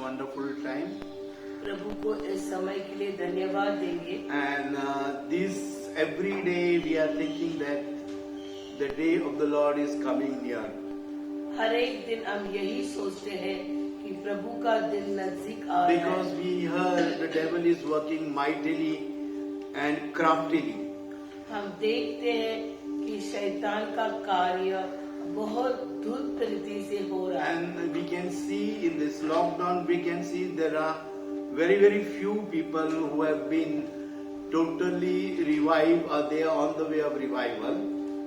wonderful time. प्रभु को इस समय के लिए धन्यवाद देंगे। And this every day we are thinking that the day of the Lord is coming near. हर एक दिन हम यही सोचते हैं कि प्रभु का दिन नजदीक आ रहा है। Because we heard the devil is working mightily and craftily. हम देखते हैं कि शैतान का कार्य बहुत धूर्त रीति से हो रहा है। And we can see in this lockdown, we can see there are very few people who have been totally revived or they are on the way of revival.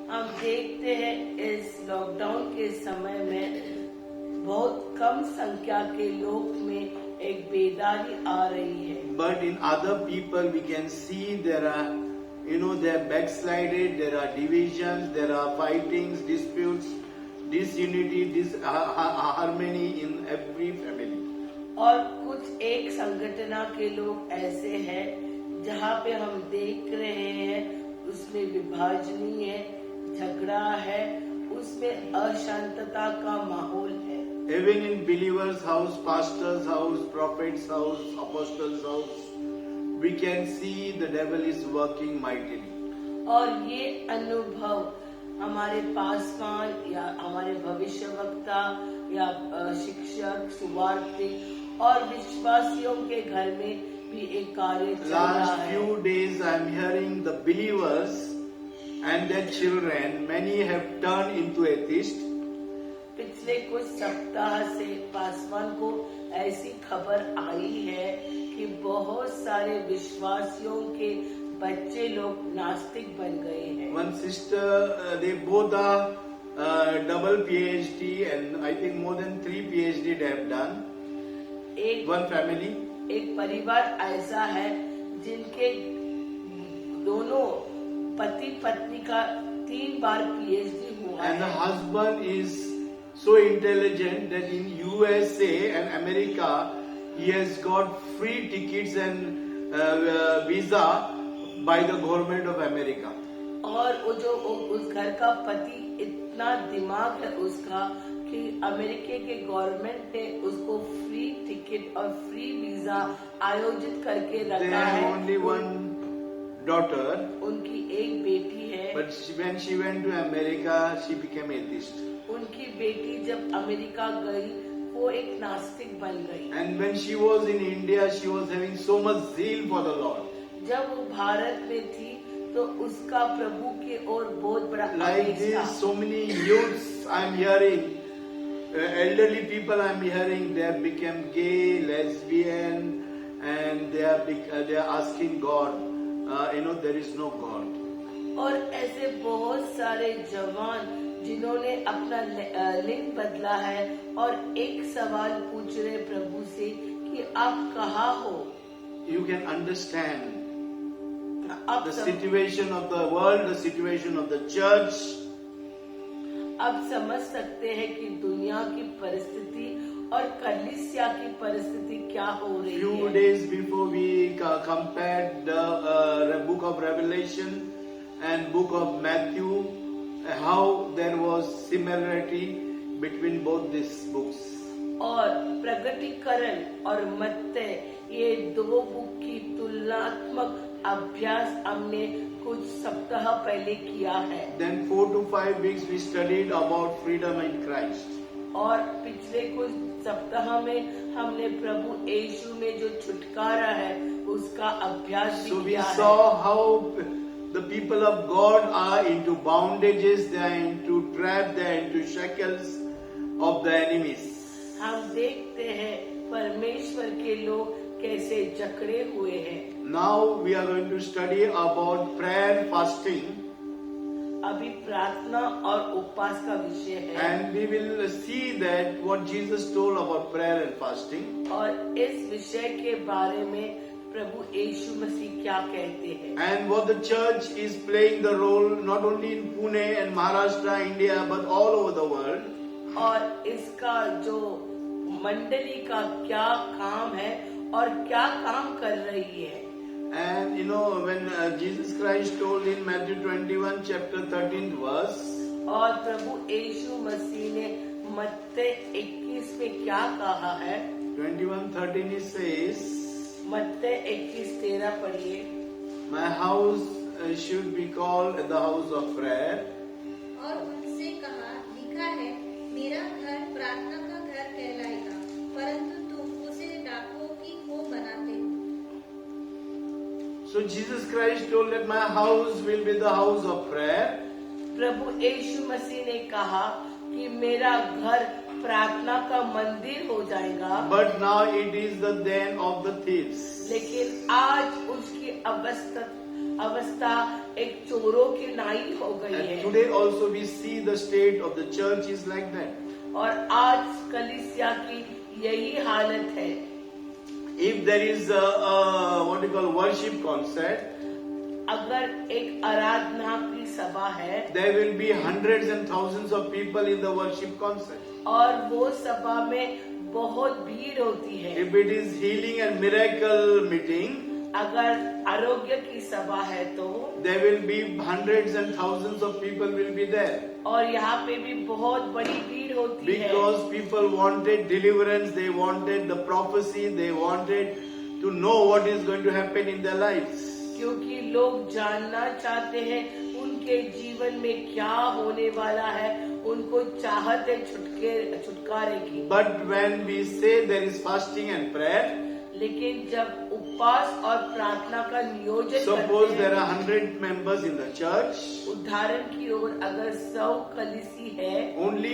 हम देखते हैं इस लॉकडाउन के समय में बहुत कम संख्या के लोग में एक बेदारी आ रही है। But in other people we can see there are, they are backslided, there are divisions, there are fightings, disputes, disunity, disharmony in every family. और कुछ एक संगठना के लोग ऐसे हैं जहाँ पे हम देख रहे हैं उसमें विभाजनी है, झगड़ा है, उसमें अशांतता का माहौल है। Even in believers' house, pastors' house, prophets' house, apostles' house, we can see the devil is working mightily. और ये अनुभव हमारे पासवान या हमारे भविष्यवक्ता या शिक्षक, सुवार्थी और विश्वासियों के घर में भी एक कार्य चल रहा Last है। few days I am hearing the believers and their children, many have turned into atheists. पिछले कुछ सप्ताह से पासवान को ऐसी खबर आई है कि बहुत सारे विश्वासियों के बच्चे लोग नास्तिक बन गए हैं। One sister, they both are double PhD and I think more than 3 PhD they have done. One family. एक परिवार ऐसा है जिनके दोनों पति पत्नी का 3 बार PhD हुआ And the है। husband is so intelligent that in USA and America he has got free tickets and visa by the government of America. और वो जो उस घर का पति इतना दिमाग है उसका कि अमेरिका के गवर्नमेंट ने उसको फ्री टिकट और फ्री वीजा आयोजित करके They रखा have है। only one daughter, उनकी एक बेटी है। but when she went to America, she became atheist. उनकी बेटी जब अमेरिका गई वो एक नास्तिक बन गई। And when she was in India, she was having so much zeal for the Lord. जब वो भारत में थी तो उसका प्रभु के ओर बहुत बड़ा Like आवेश this, था। so many youths I am hearing, elderly people I am hearing, they have become gay, lesbian, and they are asking God, there is no God. और ऐसे बहुत सारे जवान जिन्होंने अपना लिंग बदला है और एक सवाल पूछ रहे प्रभु से कि आप कहाँ हो। You can understand आप the situation of the world, the situation of the church. आप समझ सकते हैं कि दुनिया की परिस्थिति और कलीसिया की परिस्थिति क्या हो रही Few है। days before we compared the book of Revelation and book of Matthew, how there was similarity between both these books. और प्रगटीकरण और मत्तै ये 2 बुक की तुलनात्मक अभ्यास हमने कुछ सप्ताह पहले किया है। Then 4 to 5 weeks we studied about freedom in Christ. और पिछले कुछ सप्ताह में हमने प्रभु यीशु में जो छुटकारा है उसका अभ्यास भी So we किया है। saw how the people of God are into bondages, they are into traps, they are into shackles of the enemies. हम देखते हैं परमेश्वर के लोग कैसे जकड़े हुए हैं। Now we are going to study about prayer and fasting. अभी प्रार्थना और उपवास का विषय है। And we will see that what Jesus told about prayer and fasting. और इस विषय के बारे में प्रभु यीशु मसीह क्या कहते हैं। And what the church is playing the role not only in Pune and Maharashtra, India, but all over the world. और इसका जो मंडली का क्या काम है और क्या काम कर रही है। And when Jesus Christ told in Matthew 21 chapter 13th verse, और प्रभु यीशु मसीह ने मत्ती 21 में क्या कहा है? 21:13 it says, मत्ती 21:13 पढ़िए। my house should be called the house of prayer. और उनसे कहा, लिखा है, मेरा घर प्रार्थना का घर कहलाएगा, परंतु तुम उसे डाकों की खो बनाते हो। So Jesus Christ told that my house will be the house of prayer. प्रभु यीशु मसीह ने कहा कि मेरा घर प्रार्थना का मंदिर हो जाएगा, But now it is the den of the thieves. लेकिन आज उसकी अवस्था एक चोरों की नाई हो गई And है। today also we see the state of the church is like that. और आज कलीसिया की यही हालत है। If there is what you call worship concert, अगर एक आराधना की सभा है there will be hundreds and thousands of people in the worship concert. और वो सभा में बहुत भीड़ होती है। If it is healing and miracle meeting, अगर आरोग्य की सभा है तो there will be hundreds and thousands of people will be there. और यहाँ पे भी बहुत बड़ी भीड़ होती है, Because people wanted deliverance, they wanted the prophecy, they wanted to know what is going to happen in their lives. क्योंकि लोग जानना चाहते हैं उनके जीवन में क्या होने वाला है, उनको चाहत है छुटकारे की। But when we say there is fasting and prayer, लेकिन जब उपवास और प्रार्थना का नियोजन suppose करते there हैं, are 100 members in the church, उदाहरण की ओर अगर 100 कलीसी है, only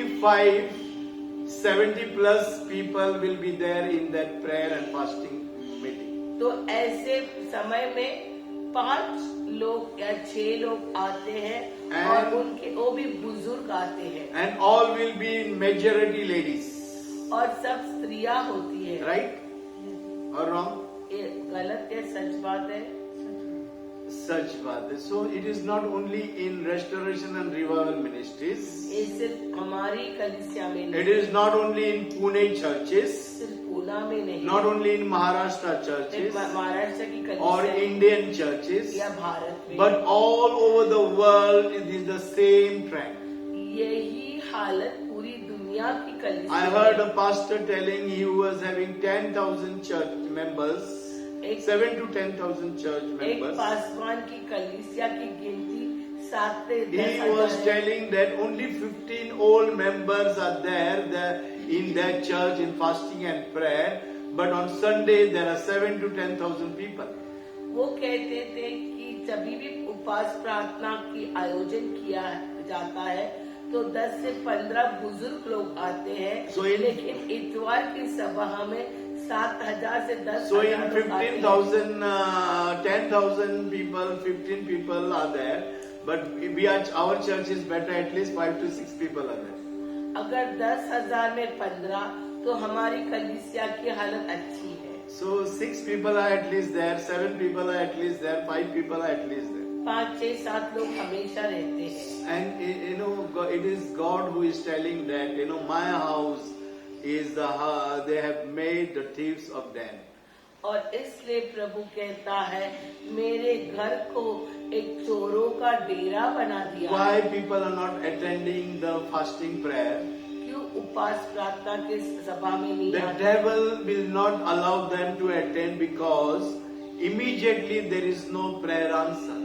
70 plus people will be there in that prayer and fasting meeting. तो ऐसे समय में 5 लोग या 6 लोग आते हैं और उनके वो भी बुजुर्ग आते हैं And all will be in majority ladies, और सब स्त्रियां होती है। right? Or wrong? ये गलत है, सच बात है। Such baat. So it is not only in restoration and revival ministries. ये सिर्फ हमारी कलीसिया में It नहीं, is not only in Pune churches, सिर्फ पूना में नहीं, not only in Maharashtra सिर्फ churches महाराष्ट्र की or कलीसिया Indian churches, या भारत में, but all over the world it is the same trend. यही हालत पूरी दुनिया की कलीसिया I heard a pastor telling he was having 10,000 church members, 7 to 10,000 church एक members. पासवान की कलीसिया की गिनती 7 से 10 He was हजार है। telling that only 15 old members are there in that church in fasting and prayer, but on Sunday there are 7 to 10,000 people. वो कहते थे कि जब भी उपवास प्रार्थना की आयोजन किया जाता है तो 10 से 15 बुजुर्ग लोग आते हैं, लेकिन इतवार की सभा में 7,000 से 10,000 So in लोग आते हैं। 15,000, 10,000 people, 15 people are there, but our church is better, at least 5 to 6 people are there. अगर 10,000 में 15 तो हमारी कलीसिया की हालत अच्छी है। So 6 people are at least there, 7 people are at least there, 5 people are at least there. 5, 6, 7 लोग हमेशा रहते हैं। And it is God who is telling that, my house is they have made the thieves of den. और इसलिए प्रभु कहता है मेरे घर को एक चोरों का डेरा बना दिया। Why people are not attending the fasting prayer? क्यों उपवास प्रार्थना के सभा में नहीं The आते? devil will not allow them to attend because immediately there is no prayer answer.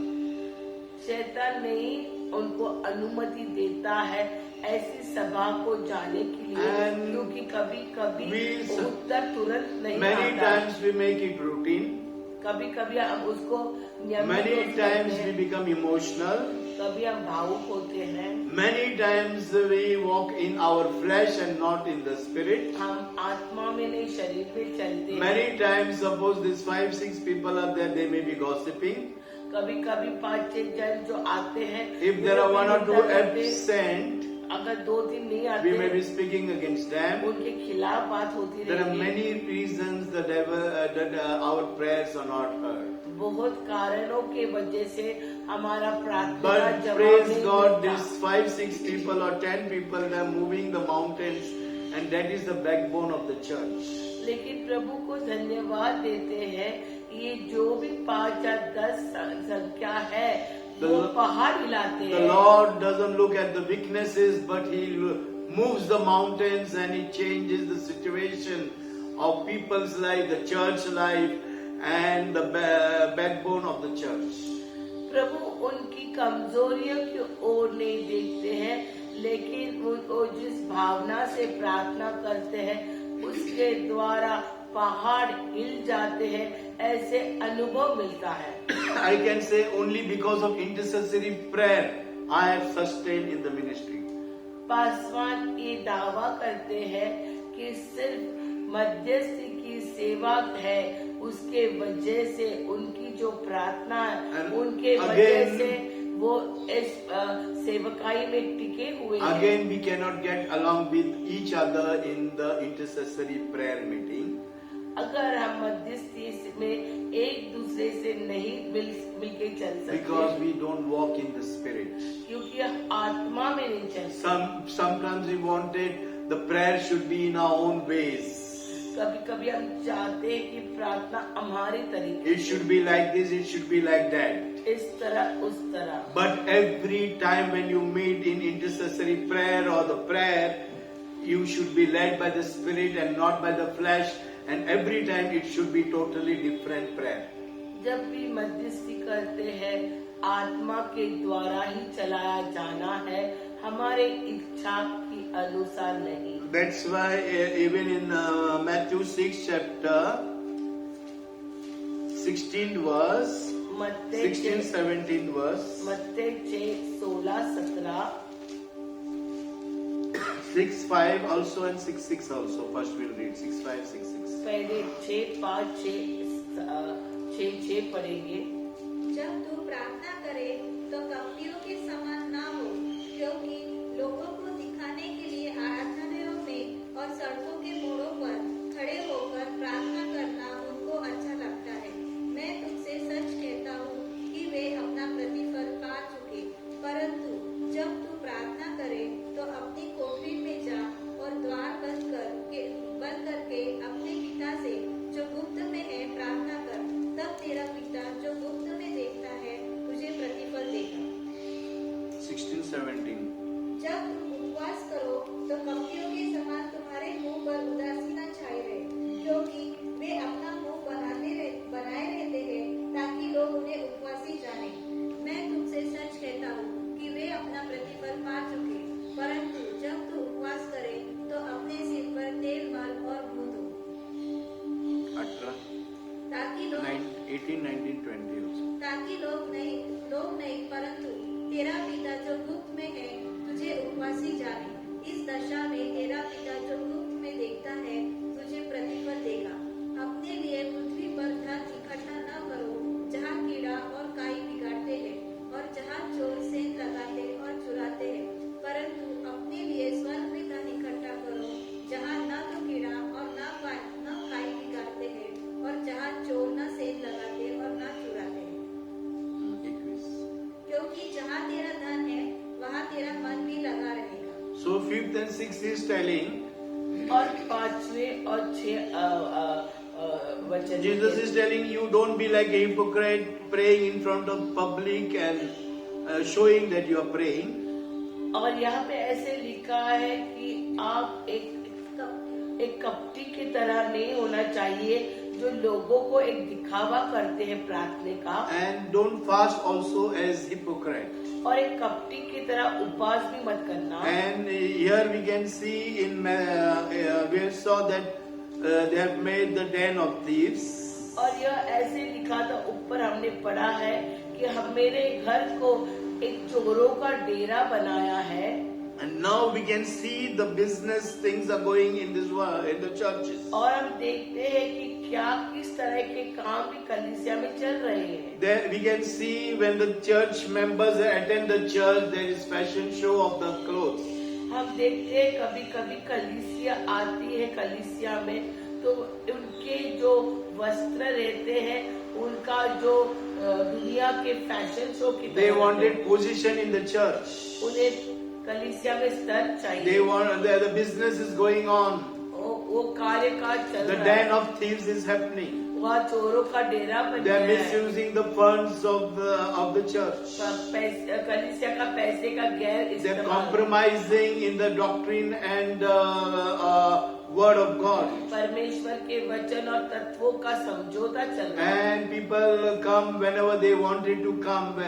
शैतान नहीं उनको अनुमति देता है ऐसी सभा को जाने के लिए, And क्योंकि कभी कभी we- उत्तर तुरंत नहीं Many आता। times we make it routine. कभी कभी हम उसको नियमित Many रूप से times करते we हैं, become emotional. कभी हम भावुक होते हैं, Many times we walk in our flesh and not in the spirit. हम आत्मा में नहीं शरीर में चलते हैं। Many times, suppose these 5-6 people are there, they may be gossiping. कभी कभी 5-6 जन जो आते हैं, If there are 1 or 2 निंदा करते हैं। absent, अगर 2-3 नहीं आते, we may be speaking against them. उनके खिलाफ बात होती There are रहती है। many reasons that our prayers are not heard. बहुत कारणों के वजह से हमारा प्रार्थना But जवाब praise नहीं God, मिलता। these 5-6 people or 10 people, they are moving the mountains, and that is the backbone of the church. लेकिन प्रभु को धन्यवाद देते हैं, ये जो भी 5 या 10 संख्या है वो पहाड़ हिलाते The हैं। Lord doesn't look at the weaknesses, but He moves the mountains and He changes the situation of people's life, the church life, and the backbone of the church. प्रभु उनकी कमजोरियों की ओर नहीं देखते हैं, लेकिन उनको जिस भावना से प्रार्थना करते हैं उसके द्वारा पहाड़ हिल जाते हैं, ऐसे अनुभव मिलता है। I can say only because of intercessory prayer I have sustained in the ministry. Paswan ये दावा करते हैं कि सिर्फ मध्यस्थी की सेवा है, उसके वजह से उनकी जो प्रार्थना है, And उनके again- वजह से वो इस सेवकाई में टिके हुए हैं। Again, we cannot get along with each other in the intercessory prayer meeting. अगर हम मध्यस्थी में एक दूसरे से नहीं मिलके चल सकते, Because we don't walk in the spirit. क्योंकि आत्मा में नहीं चल सकते। Sometimes we wanted the prayer should be in our own ways. कभी कभी हम चाहते हैं कि प्रार्थना हमारे तरीके, It should be like this, it should be like that. इस तरह उस तरह। But every time when you meet in intercessory prayer or the prayer, you should be led by the spirit and not by the flesh. And every time it should be totally different prayer. जब भी मध्यस्थी करते हैं, आत्मा के द्वारा ही चलाया जाना है, हमारे इच्छा की अनुसार नहीं। That's why even in Matthew 6 chapter 16 verse, Matte 16, 17 verse, Matte 6, 16, 17, 6, 5 also and 6, 6 also. First we'll read 6, 5, 6, 6. पहले 6, 5, 6 पढ़ेंगे। जब तू प्रार्थना करे तो कपटियों के समान ना हो, क्योंकि लोगों को दिखाने के लिए आराधनालयों में और सड़कों के मोड़ों पर खड़े होकर प्रार्थना करना उनको अच्छा लगता है। मैं तुझसे सच कहता हूँ कि वे अपना प्रतिफल पा चुके। परंतु जब तू प्रार्थना करे तो अपनी कोठरी में जा और द्वार बंद करके अपने पिता से जो गुप्त में है प्रार्थना कर, तब तेरा पिता जो गुप्त में देखता है तुझे प्रतिफल देगा। 16, 17. जब तुम उपवास करो तो कपटियों के समान तुम्हारे मुंह पर उदासीना छाई रहे, क्योंकि वे अपना मुंह बनाए रहते हैं ताकि लोग उन्हें उपवासी जाने। मैं तुमसे सच कहता हूँ कि वे अपना प्रतिफल पा चुके। परंतु जब तू उपवास करे तो अपने सिर पर तेल मल और मुंह धो, 18, ताकि लोग 18, 19, 20 also. ताकि लोग नहीं परंतु तेरा पिता जो गुप्त में है तुझे उपवासी जाने। इस दशा में तेरा पिता जो गुप्त में देखता है तुझे प्रतिफल देगा। अपने लिए पृथ्वी पर धन इकट्ठा न करो, जहाँ कीड़ा और काई बिगाड़ते हैं और जहाँ चोर सेंध लगाते और चुराते हैं, परंतु अपने लिए स्वर्ग में धन इकट्ठा करो, जहाँ न तो कीड़ा और न काई बिगाड़ते हैं और जहाँ चोर न सेंध लगाते और न चुराते हैं। 21. क्योंकि जहाँ तेरा धन है वहाँ तेरा मन भी लगा रहेगा। So 5th and 6th is telling, और 5वें और 6 वचन Jesus is telling you don't be like a hypocrite praying in front of public and showing that you are praying. और यहाँ पे ऐसे लिखा है कि आप एक कपटी की तरह नहीं होना चाहिए, जो लोगों को एक दिखावा करते हैं प्रार्थना का, And don't fast also as hypocrite. और एक कपटी की तरह उपवास भी मत करना। And here we can see we saw that they have made the den of thieves. और यह ऐसे लिखा था, ऊपर हमने पढ़ा है कि हम मेरे घर को एक चोरों का डेरा बनाया है। And now we can see the business things are going in this world, in the churches. और हम देखते हैं कि क्या किस तरह के काम भी कलीसिया में चल रहे हैं। There we can see when the church members attend the church, there is fashion show of the clothes. हम देखते हैं कभी कभी कलीसिया आती है, कलीसिया में तो उनके जो वस्त्र रहते हैं, उनका जो दुनिया के फैशन शो की They तरह wanted position in the church. उन्हें कलीसिया में स्तर They चाहिए। want the business is going on. वो कार्य काज चल The रहा den है, of thieves is happening. वहाँ चोरों का डेरा बन They गया are है। misusing the funds of the church. कलीसिया का पैसे का गैर They are इस्तेमाल। compromising in the doctrine and word of God. परमेश्वर के वचन और तत्वों का समझौता चल रहा है। And people come whenever they wanted to come.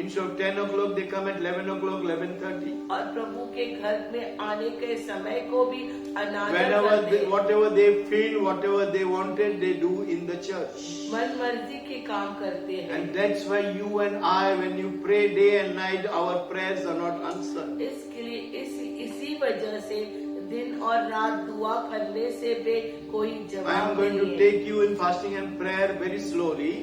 Instead of 10 o'clock, they come at 11 o'clock, 11:30. और प्रभु के घर में आने के समय को भी अनादर Whenever करते they, हैं। whatever they feel, whatever they wanted, they do in the church. मन मर्जी के काम करते हैं। And that's why you and I, when you pray day and night, our prayers are not answered. इसके लिए इसी वजह से दिन और रात दुआ करने से भी कोई I am जवाब going नहीं to है। take you in fasting and prayer very slowly.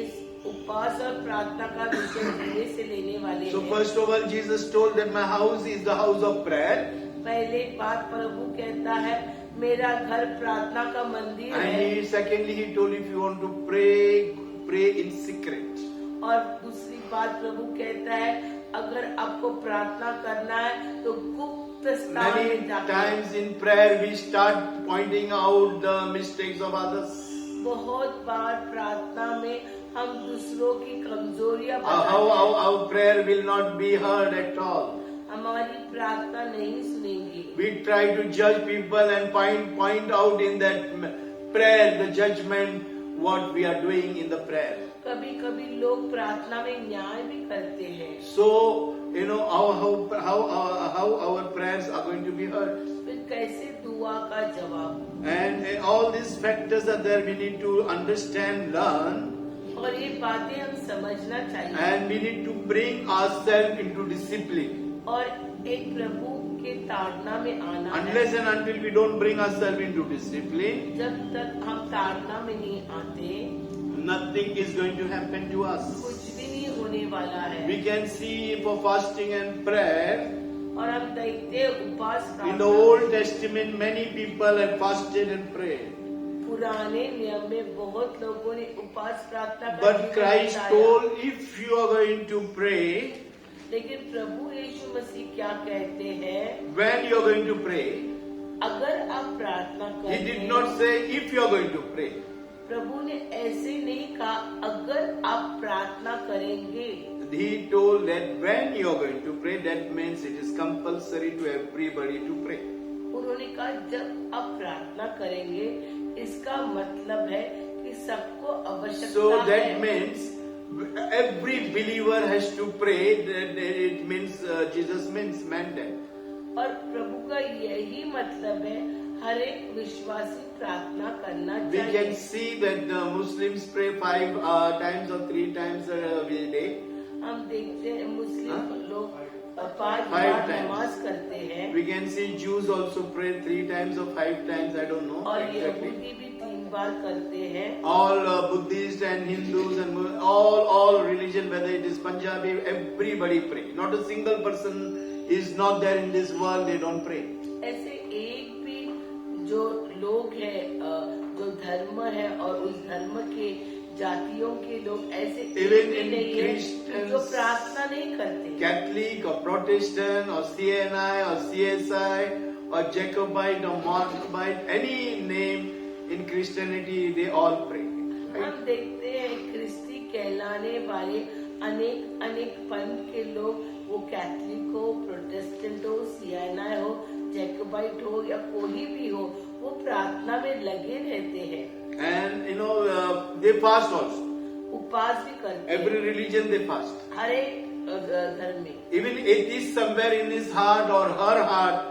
इस उपवास और प्रार्थना का विषय धीरे से लेने वाले So हैं। first of all, Jesus told that my house is the house of prayer. पहले बात प्रभु कहता है मेरा घर प्रार्थना का मंदिर And है। secondly, he told if you want to pray, pray in secret. और दूसरी बात प्रभु कहता है अगर आपको प्रार्थना करना है तो गुप्त स्थान में Many जाकर। times in prayer, we start pointing out the mistakes of others. बहुत बार प्रार्थना में हम दूसरों की कमजोरियां How बताते हैं। our prayer will not be heard at all. हमारी प्रार्थना नहीं सुनेंगी। We try to judge people and point out in that prayer the judgment what we are doing in the prayer. कभी कभी लोग प्रार्थना में न्याय भी करते हैं। So you know how our prayers are going to be heard. फिर कैसे दुआ का जवाब। And all these factors are there. We need to understand, learn, और ये बातें हम समझना चाहिए। and we need to bring ourselves into discipline. और एक प्रभु के ताड़ना में आना है। Unless and until we don't bring ourselves into discipline, जब तक हम ताड़ना में नहीं आते nothing is going to happen to us. कुछ भी नहीं होने वाला है। We can see for fasting and prayer, और हम देखते हैं उपवास in the प्रार्थना। Old Testament, many people have fasted and prayed. पुराने नियम में बहुत लोगों ने उपवास प्रार्थना का But जीवन Christ बिताया। told, if you are going to pray, लेकिन प्रभु यीशु मसीह क्या कहते हैं when you are going to pray, अगर आप प्रार्थना he करते did हैं। not say if you are going to pray. प्रभु ने ऐसे नहीं कहा अगर आप प्रार्थना करेंगे। He told that when you are going to pray, that means it is compulsory to everybody to pray. उन्होंने कहा जब आप प्रार्थना करेंगे इसका मतलब है कि सबको आवश्यकता So है। that means every believer has to pray. That it means Jesus means mandate. और प्रभु का यही मतलब है हर एक विश्वासी प्रार्थना करना We चाहिए। can see that the Muslims pray 5 times or 3 times a day. हम देखते हैं मुस्लिम हाँ? लोग 5 5 बार times. नमाज करते हैं We can see Jews also pray 3 times or 5 times. I don't know और exactly. यहूदी भी 3 बार करते हैं। All Buddhists and Hindus and all religion, whether it is Punjabi, everybody pray. Not a single person is not there in this world, they don't pray. ऐसे एक भी जो लोग हैं जो धर्म है और उस धर्म के जातियों के लोग ऐसे एक Even भी in नहीं है Christians, जो प्रार्थना नहीं करते। Catholic or Protestant or CNI or CSI or Jacobite or Markbite, any name in Christianity, they all pray. हम देखते हैं क्रिस्ती कहलाने वाले अनेक पंथ के लोग, वो कैथलिक हो, प्रोटेस्टेंट हो, सीएनआई हो, जैकोबाइट हो या कोई भी हो, वो प्रार्थना में लगे रहते हैं। And you know, they fast also. उपवास भी करते हैं। Every religion they fast. हर एक धर्म में। Even atheist somewhere in his heart or her heart,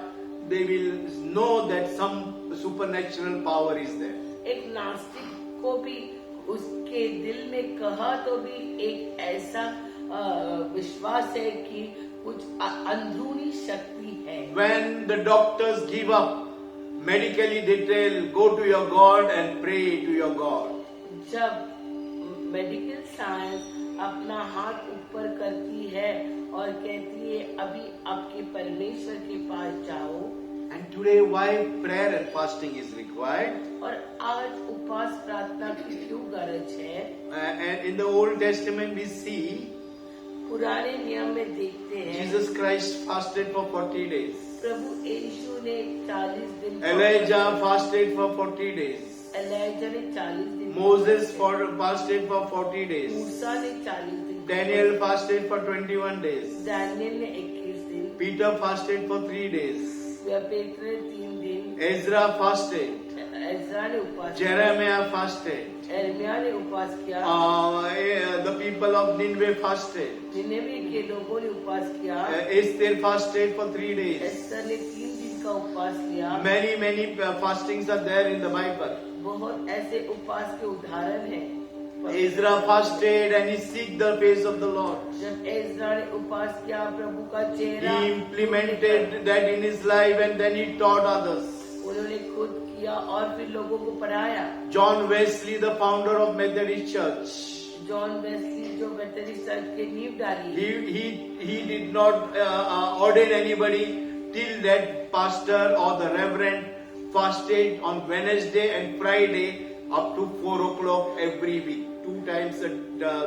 they will know that some supernatural power is there. एक नास्तिक को भी उसके दिल में कहा तो भी एक ऐसा विश्वास है कि कुछ अंदरूनी शक्ति है। When the doctors give up, medically they tell, go to your God and pray to your God. जब मेडिकल साइंस अपना हाथ ऊपर करती है और कहती है अभी आपके परमेश्वर के पास जाओ। And today why prayer and fasting is required? और आज उपवास प्रार्थना की क्यों गरज है? And in the Old Testament we see पुराने नियम में देखते हैं Jesus Christ fasted for 40 days. प्रभु यीशु ने 40 दिन Elijah fasted for 40 days. Elijah ने 40 दिन Moses fasted for 40 days. मूसा ने 40 दिन Daniel fasted for 21 days. Daniel ने 21 दिन Peter fasted for 3 days. पेत्र ने 3 दिन Ezra fasted. एज्रा ने उपास किया, Jeremiah fasted. यिर्मयाह ने उपास किया, The people of Nineveh fasted. Nineveh के लोगों ने उपास किया, Esther fasted for 3 days. Esther ने 3 दिन का उपास किया। Many fastings are there in the Bible. बहुत ऐसे उपास के उदाहरण हैं। Ezra fasted and he seeked the face of the Lord. जब एज्रा ने उपास किया, प्रभु का चेहरा He implemented that in his life and then he taught others. उन्होंने खुद किया और फिर लोगों को पढ़ाया। John Wesley, the founder of Methodist Church, John Wesley जो मेथोडिस्ट चर्च की नींव डाली, he did not ordain anybody till that pastor or the reverend fasted on Wednesday and Friday up to 4 o'clock every week, 2 times a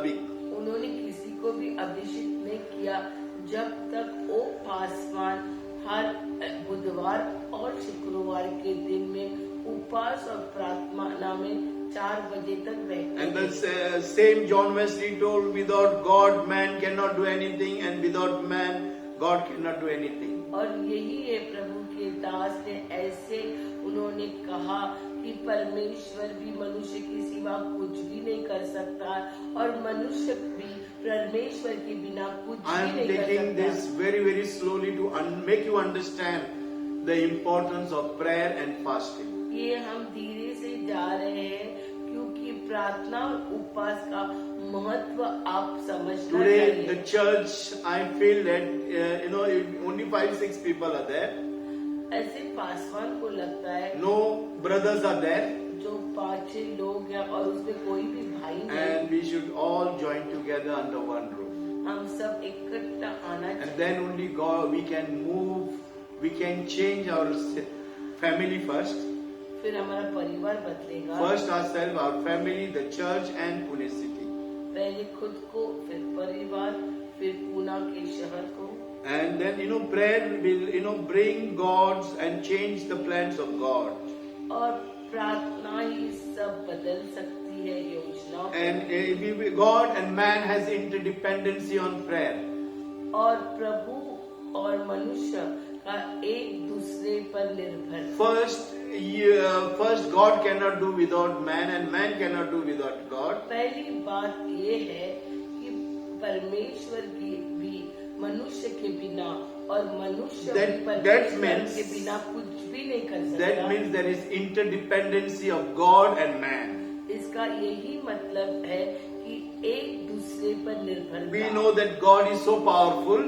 week. उन्होंने किसी को भी अभिषेक नहीं किया जब तक वो पासवान हर बुधवार और शुक्रवार के दिन में उपवास और प्रार्थना में 4 बजे तक बैठते And थे। the same John Wesley told, without God man cannot do anything and without man God cannot do anything. और यही है प्रभु के दास ने ऐसे उन्होंने कहा कि परमेश्वर भी मनुष्य की सिवा कुछ भी नहीं कर सकता और मनुष्य भी परमेश्वर के बिना कुछ I भी am नहीं कर taking सकता। this very slowly to make you understand the importance of prayer and fasting. ये हम धीरे से जा रहे हैं क्योंकि प्रार्थना और उपवास का महत्व आप समझना Today चाहिए। the church, I feel that only 5-6 people are there. ऐसे पासवान को लगता है No brothers are there, जो 5-6 लोग हैं और उसमें कोई भी भाई नहीं, and we should all join together under one roof. हम सब इकट्ठा आना And चाहिए। then only God, we can move, we can change our family first. फिर हमारा परिवार बदलेगा। First ourselves, our family, the church and Pune city. पहले खुद को, फिर परिवार, फिर पूना के शहर को। And then, prayer will, bring God's and change the plans of God. और प्रार्थना ही सब बदल सकती है योजना को। And God and man has interdependency on prayer. और प्रभु और मनुष्य का एक दूसरे पर निर्भर। First God cannot do without man and man cannot do without God. पहली बात ये है कि परमेश्वर की भी मनुष्य के बिना और मनुष्य भी परमेश्वर के बिना कुछ भी नहीं कर सकता। That means there is interdependency of God and man. इसका यही मतलब है कि एक दूसरे पर निर्भर। We know that God is so powerful.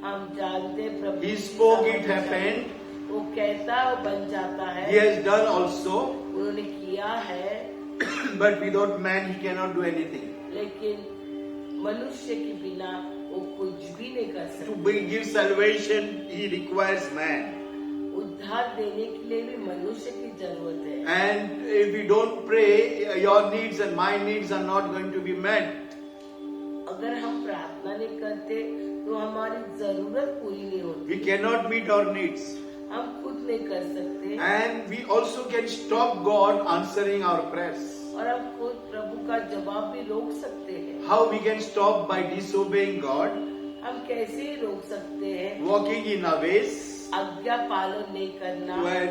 हम जानते हैं प्रभु He spoke, it happened. वो कहता है वो बन जाता है। He has done also. उन्होंने किया है, But without man, he cannot do anything. लेकिन मनुष्य के बिना वो कुछ भी नहीं कर To सकता। give salvation, he requires man. उद्धार देने के लिए भी मनुष्य की जरूरत है। And if we don't pray, your needs and my needs are not going to be met. अगर हम प्रार्थना नहीं करते तो हमारी जरूरत पूरी नहीं होती। We cannot meet our needs. हम खुद नहीं कर सकते And we also can stop God answering our prayers. और हम खुद प्रभु का जवाब भी रोक सकते हैं। How we can stop by disobeying God, हम कैसे रोक सकते हैं? walking in our ways, आज्ञा पालन नहीं करना, when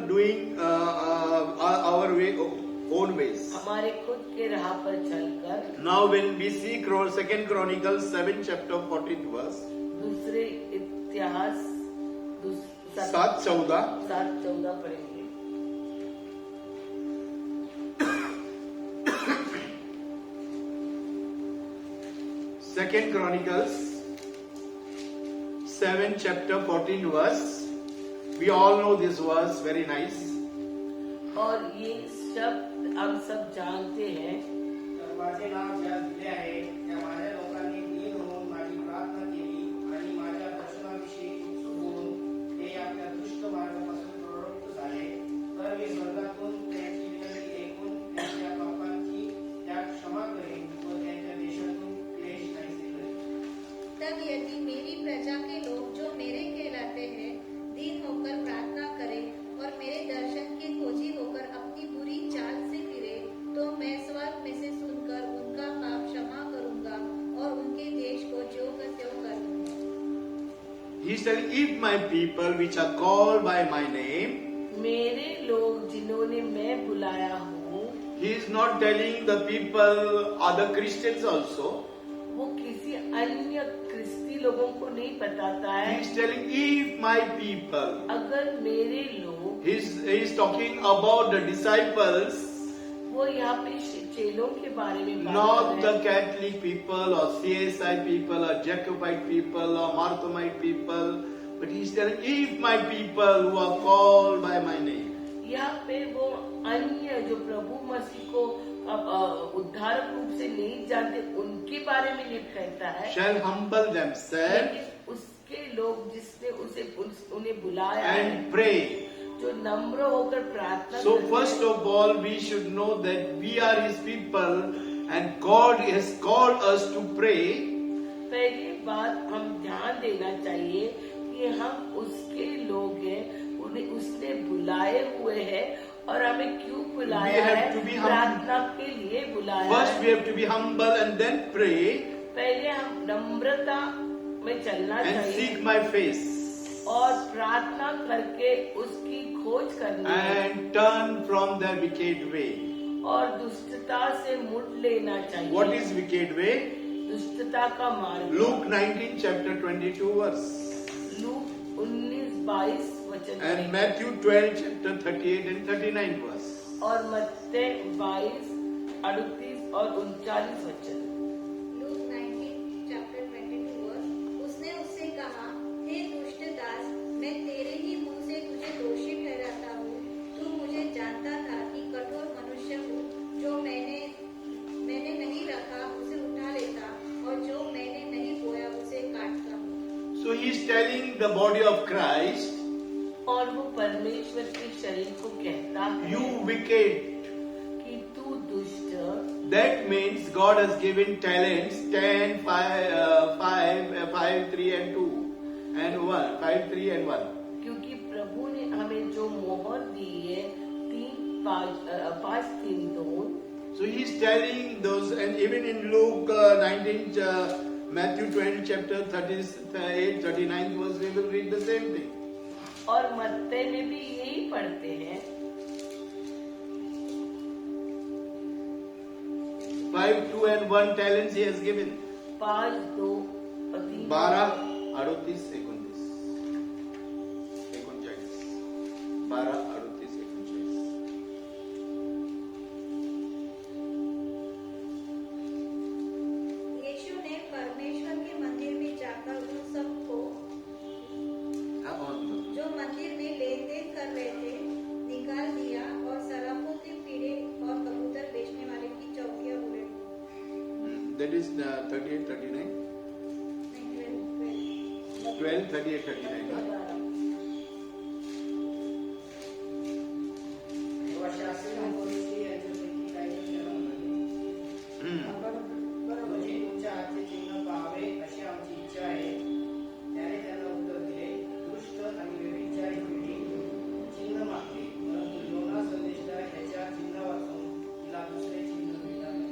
doing our way, own ways. हमारे खुद के राह पर चलकर। Now when we see 2 Chronicles 7 chapter 14th verse, दूसरे इतिहास 7:14 पढ़ेंगे। Second Chronicles 7 chapter 14 verse. We all know this verse, very nice. और ये शब्द हम सब जानते हैं। माझे नाव ज्या दिले आहे त्या माझ्या लोकांनी दीन होऊन माझी प्रार्थना केली आणि माझ्या दर्शनाविषयी उत्सुक होऊन ते आपल्या दुष्ट मार्गापासून प्रवृत्त झाले तर मी स्वर्गातून त्यांची विनंती ऐकून त्यांच्या पापांची त्या क्षमा करेन व त्यांच्या देशातून क्लेश नाहीसे करेन। तब यदि मेरी प्रजा के लोग जो मेरे कहलाते हैं दीन होकर प्रार्थना करें और मेरे दर्शन के खोजी होकर अपनी बुरी चाल से फिरे तो मैं स्वर्ग में से सुनकर उनका पाप क्षमा करूंगा और उनके देश को ज्यों का त्यों कर दूंगा। He said, if my people which are called by my name मेरे लोग जिन्होंने मैं बुलाया हूँ, He is not telling the people, other Christians also. वो किसी अन्य क्रिस्ती लोगों को नहीं बताता He है। is telling, if my people. अगर मेरे लोग, He is talking about the disciples, वो यहाँ पे चेलों के बारे में बात not कर the रहे हैं। Catholic people or CSI people or Jacobite people or Marthomite people, but he is telling, if my people who are called by my name. यहाँ पे वो अन्य जो प्रभु मसीह को उद्धारक रूप से नहीं जानते उनके बारे में ये कहता है, Shall humble themselves लेकिन उसके लोग जिसने उन्हें बुलाया है, and pray. जो नम्र होकर प्रार्थना So करते first हैं। of all, we should know that we are His people and God has called us to pray. पहली बात हम ध्यान देना चाहिए कि हम उसके लोग हैं, उन्हें उसने बुलाए हुए हैं और हमें क्यों बुलाया We have है, to be प्रार्थना के लिए बुलाया First है। we have to be humble and then pray पहले हम नम्रता में चलना and चाहिए seek my face और प्रार्थना करके उसकी खोज करनी है and turn from their wicked way. और दुष्टता से मुड़ लेना चाहिए। What is wicked way? दुष्टता का मार्ग। Luke 19 chapter 22 verse लूक 19-22 वचन and Matthew 12 chapter 38 and 39 verse. और मत्ते 22, 38 और 39 वचन। लूक 19 chapter 22 verse, उसने उससे कहा, हे दुष्ट दास, मैं तेरे ही मुंह से तुझे दोषी ठहराता हूँ। तू मुझे जानता था कि कठोर मनुष्य हूँ, जो मैंने नहीं रखा उसे उठा लेता और जो मैंने नहीं बोया उसे काटता हूँ। So he is telling the body of Christ, और वो परमेश्वर के शरीर को कहता है you wicked. कि तू दुष्ट। That means God has given talents 10, 5, 3 and 2 and 1, 5, 3 and 1. क्योंकि प्रभु ने हमें जो मोहर दी है 5, 3, 2। So he is telling those, and even in Luke 19, Matthew 20 chapter 38, 39 verse, we will read the same thing. और मत्ते में भी यही पढ़ते हैं 5, 2 and 1 talents he has given. 5, 2 और 3। 12, 38, 39. 12, 38, 39. यीशु ने परमेश्वर के मंदिर में जाकर उन सबको जो मंदिर में लेन देन कर रहे थे निकाल दिया और सराफों से पीड़े और कबूतर बेचने वाले की चौकियां उलट That is 38, 39. 12, 38, 39. तेव्हा शास्त्री आणि फरिसी यांच्यापैकी काही जण म्हणाले, म्हणजे तुमच्या हातचे चिन्ह पाहावे अशी आमची इच्छा आहे. त्याने त्यांना उत्तर दिले, दुष्ट आणि व्यभिचारी पिढी चिन्ह मागते, परंतु योना संदेशला याच्या चिन्हावाचून तिला दुसरे चिन्ह मिळाले.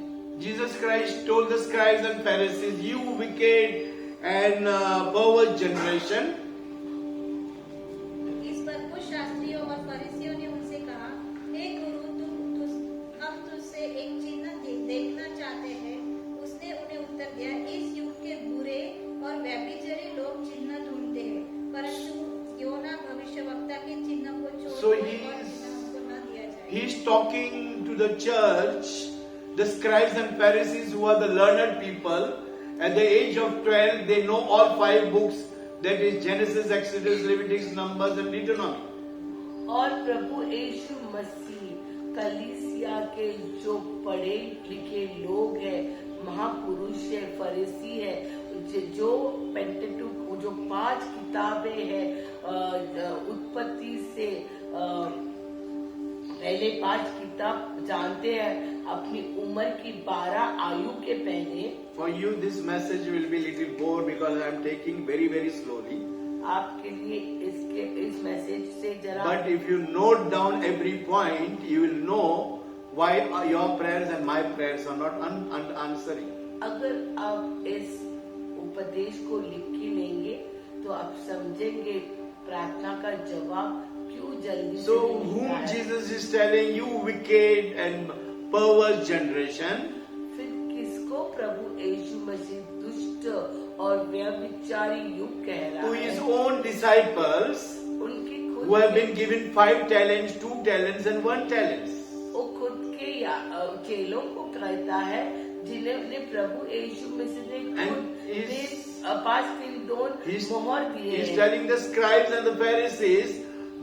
Jesus Christ told the scribes and Pharisees, you wicked and perverse generation, इस पर कुछ शास्त्रियों और फरीसियों ने उनसे कहा, हे गुरु, हम तुझसे एक चिन्ह देखना चाहते हैं। उसने उन्हें उत्तर दिया, इस युग के बुरे और व्यभिचारी लोग चिन्ह ढूंढते हैं, परंतु योना भविष्यवक्ता के चिन्ह को छोड़ So कोई he और is- चिन्ह हमको न दिया जाए। he is talking to the church, the scribes and Pharisees who are the learned people. At the age of 12, they know all 5 books, that is Genesis, Exodus, Leviticus, Numbers and Deuteronomy. और प्रभु यीशु मसीह कलीसिया के जो पढ़े लिखे लोग हैं, महापुरुष है, फरीसी है, जो पेंटेटुक जो 5 किताबें हैं, उत्पत्ति से पहले 5 किताब जानते हैं, अपनी उम्र की 12 आयु के पहले। For you, this message will be little bore because I am taking very, very slowly. आपके लिए इस मैसेज से जरा But if you note down every point, you will know why your prayers and my prayers are not answering. अगर आप इस उपदेश को लिख के लेंगे तो आप समझेंगे प्रार्थना का जवाब क्यों जल्दी So से नहीं whom मिलता है? Jesus is telling, you wicked and perverse generation, फिर किसको प्रभु यीशु मसीह दुष्ट और व्यभिचारी युग कह to रहा his है? own disciples उनके who have खुद been given 5 talents, 2 talents and 1 talents. वो खुद के चेलों को कहता है जिन्हें प्रभु यीशु मसीह ने And he's- 5 3 2 He's, मोहर दिए he's हैं। telling the scribes and the Pharisees,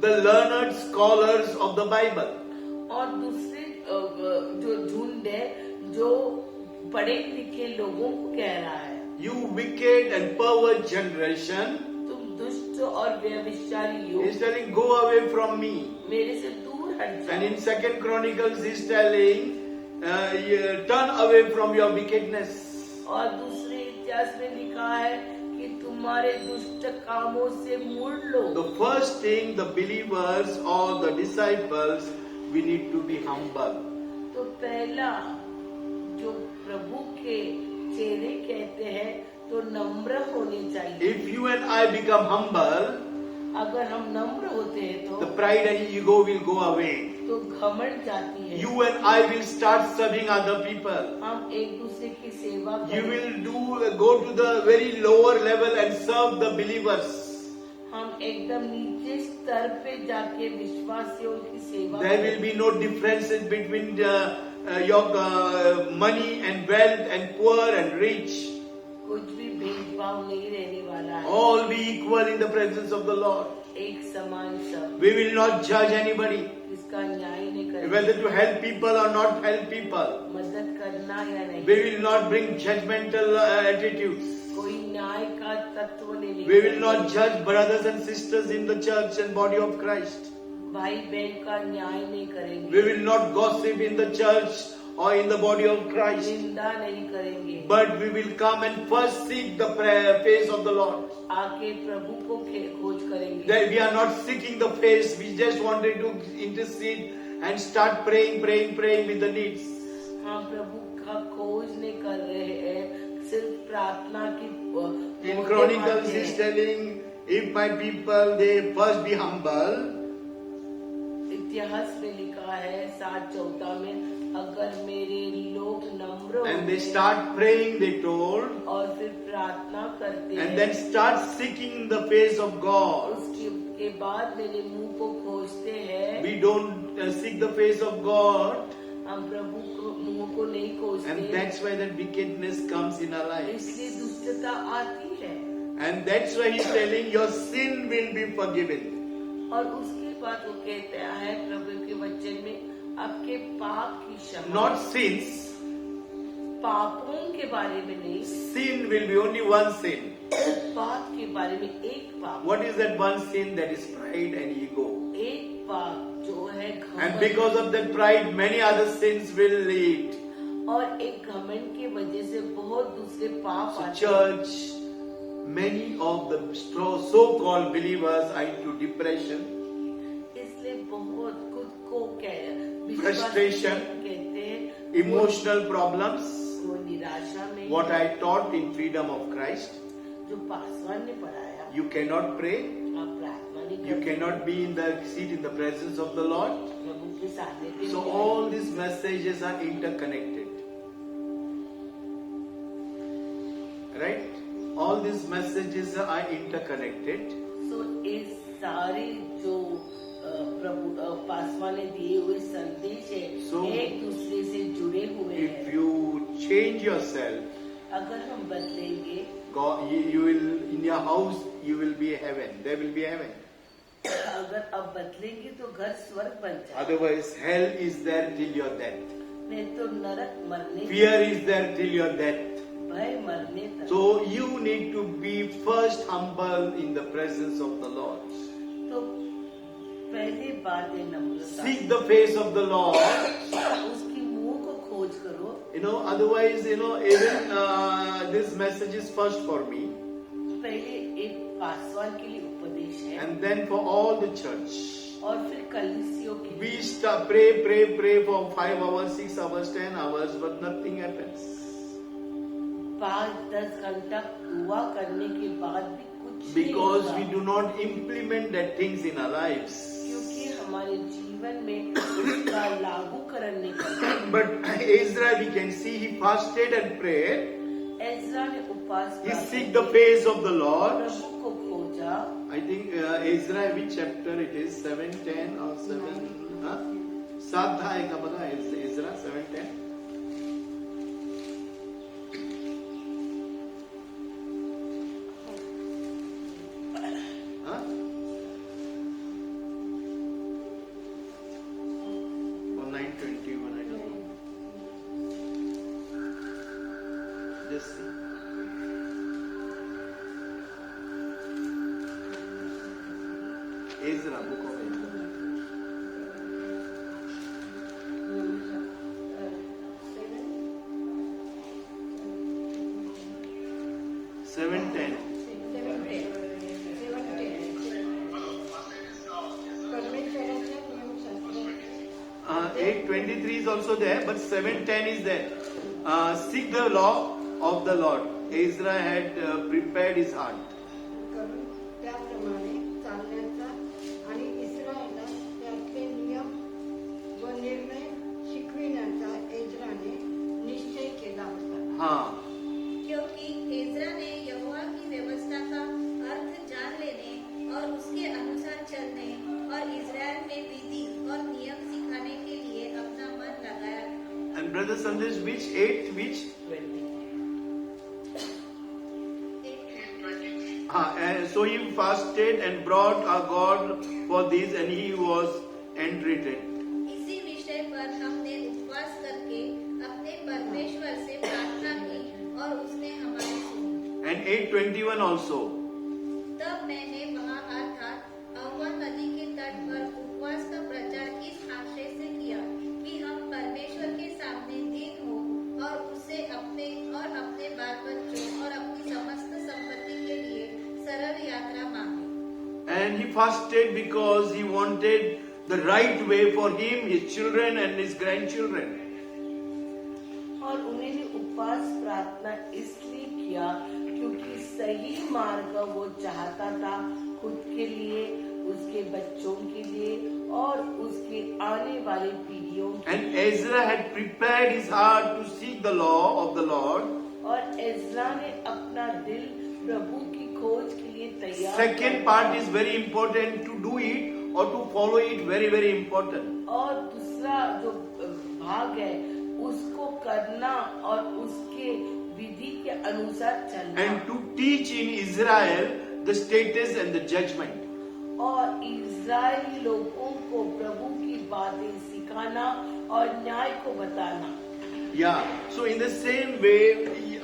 the learned scholars of the Bible. और दूसरे जो झुंड है जो पढ़े लिखे लोगों को कह रहा है, You wicked and perverse generation, तुम दुष्ट और व्यभिचारी he's युग telling, go away from me. मेरे से दूर हट And in जाओ। 2 Chronicles, he's telling, turn away from your wickedness. और दूसरे इतिहास में लिखा है कि तुम्हारे दुष्ट कामों से मुड़ लो। The first thing, the believers or the disciples, we need to be humble. तो पहला जो प्रभु के चेले कहते हैं तो नम्र होने चाहिए। If you and I become humble, अगर हम नम्र होते हैं the तो pride and ego will go away. घमंड जाती है। You and I will start serving other people. हम एक दूसरे की सेवा You करें। will go to the very lower level and serve the believers. हम एकदम नीचे स्तर पे जाके विश्वासियों की सेवा There will be no differences between your money and wealth and poor and rich. कुछ भी भेदभाव नहीं रहने वाला है। All be equal in the presence of the Lord. एक समान सब, We will not judge anybody, इसका न्याय नहीं करेंगे। whether to help people or not help people. मदद करना या नहीं, We will not bring judgmental attitudes. कोई न्याय का तत्व नहीं। We will not judge brothers and sisters in the church and body of Christ. भाई बहन का न्याय नहीं करेंगे। We will not gossip in the church or in the body of Christ. निंदा नहीं करेंगे। But we will come and first seek the face of the Lord. आके प्रभु को खोज करेंगे। That we are not seeking the face, we just wanted to intercede and start praying with the needs. हम प्रभु का खोज नहीं कर रहे हैं, सिर्फ प्रार्थना की In Chronicles he is telling, if my people, they first be humble, इतिहास में लिखा है 7:14 में, अगर मेरे लोग नम्र and they होते start praying, they told, और फिर प्रार्थना करते and हैं, then start seeking the face of God. उसके बाद मेरे मुंह को खोजते हैं। We don't seek the face of God, हम प्रभु को मुंह को नहीं खोजते, and that's why that wickedness comes in our lives. इसलिए दुष्टता आती है। And that's why he's telling, your sin will be forgiven. और उसके बाद वो कहते हैं प्रभु के वचन में, आपके पाप की क्षमा। Not sins, पापों के बारे में नहीं, sin will be only one sin. पाप के बारे में एक पाप। What is that one sin? That is pride and ego. एक पाप जो है And घमंड, because of that pride, many other sins will lead. और एक घमंड की वजह से बहुत दूसरे पाप So आते हैं। church, many of the so-called believers are into depression, इसलिए बहुत खुद को Frustration, कहते हैं, emotional problems. वो निराशा में, What I taught in Freedom of Christ, जो पासवान ने पढ़ाया, you cannot pray, आप प्रार्थना नहीं you करते, cannot be in the seat in the presence of the Lord. प्रभु के सामने पे So नहीं all आए। these messages are interconnected. Right? All these messages are interconnected. तो इस सारे जो प्रभु पासवान ने दिए हुए संदेश है, So, एक दूसरे से जुड़े हुए If हैं। you change yourself, अगर हम बदलेंगे, God, you will, in your house, you will be heaven. There will be heaven. अगर अब बदलेंगे तो घर स्वर्ग बन जाए, Otherwise, hell is there till your death. नहीं तो नरक मरने, Fear is there till your death. भय मरने तक। So you need to be first humble in the presence of the Lord. तो पहली बात है नम्रता, Seek the face of the Lord. उसकी मुंह को खोज करो। Otherwise, even this message is first for me, पहले एक पासवान के लिए उपदेश है, and then for all the church. और फिर कलीसियों के We लिए। pray for 5 hours, 6 hours, 10 hours, but nothing happens. 5-10 घंटा दुआ करने के बाद भी कुछ नहीं Because होगा। we do not implement that things in our lives. क्योंकि हमारे जीवन में उसका लागूकरण नहीं करते। But Ezra, we can see he fasted and prayed. Ezra ने उपवास He प्रार्थना seek the की, face of the Lord. प्रभु को खोजा। I think Ezra, which chapter it is? 7:10 or 7? Huh? 7 था एक पता है Ezra 7:10. Huh? Or 9:21, I don't know. Just see. Ezra, book of Ezra. 7:10. परमेश्वराच्या नियमशास्त्र 8:23 is also there, but 7:10 is there. Seek the law of the Lord. Ezra had prepared his heart. करून त्याप्रमाणे चालण्याचा आणि इस्रायला त्याचे नियम व निर्णय शिकविण्याचा एज्राने निश्चय केला होता। हाँ, क्योंकि एज्रा ने यहोवा की व्यवस्था का अर्थ जान लेने और उसके अनुसार चलने और इज़राइल में विधि और नियम सिखाने के लिए अपना मन लगाया। and brother Sandesh, which 8, which? 20। And so he fasted and brought our God for this, and he was entreated. इसी विषय पर हमने उपवास करके अपने परमेश्वर से प्रार्थना की और उसने हमारी सुनी। And 8:21 also. तब मैंने वहाँ अर्थात अहवा नदी के तट पर उपवास का प्रचार इस आशय से किया कि हम परमेश्वर के सामने दीन हो और उससे अपने बाल बच्चों और अपनी समस्त संपत्ति के लिए सरल यात्रा मांगे। And he fasted because he wanted the right way for him, his children, and his grandchildren. और उन्होंने उपवास प्रार्थना इसलिए किया क्योंकि सही मार्ग वो चाहता था खुद के लिए, उसके बच्चों के लिए और उसके आने वाली पीढ़ियों के And लिए। Ezra had prepared his heart to seek the law of the Lord. और एज्रा ने अपना दिल प्रभु की खोज के लिए तैयार Second कर part दिया। is very important, to do it or to follow it, very, very important. और दूसरा जो भाग है उसको करना और उसके विधि के अनुसार चलना And to teach in Israel the status and the judgment. और इज़राइली लोगों को प्रभु की बातें सिखाना और न्याय को बताना। Yeah, so in the same way,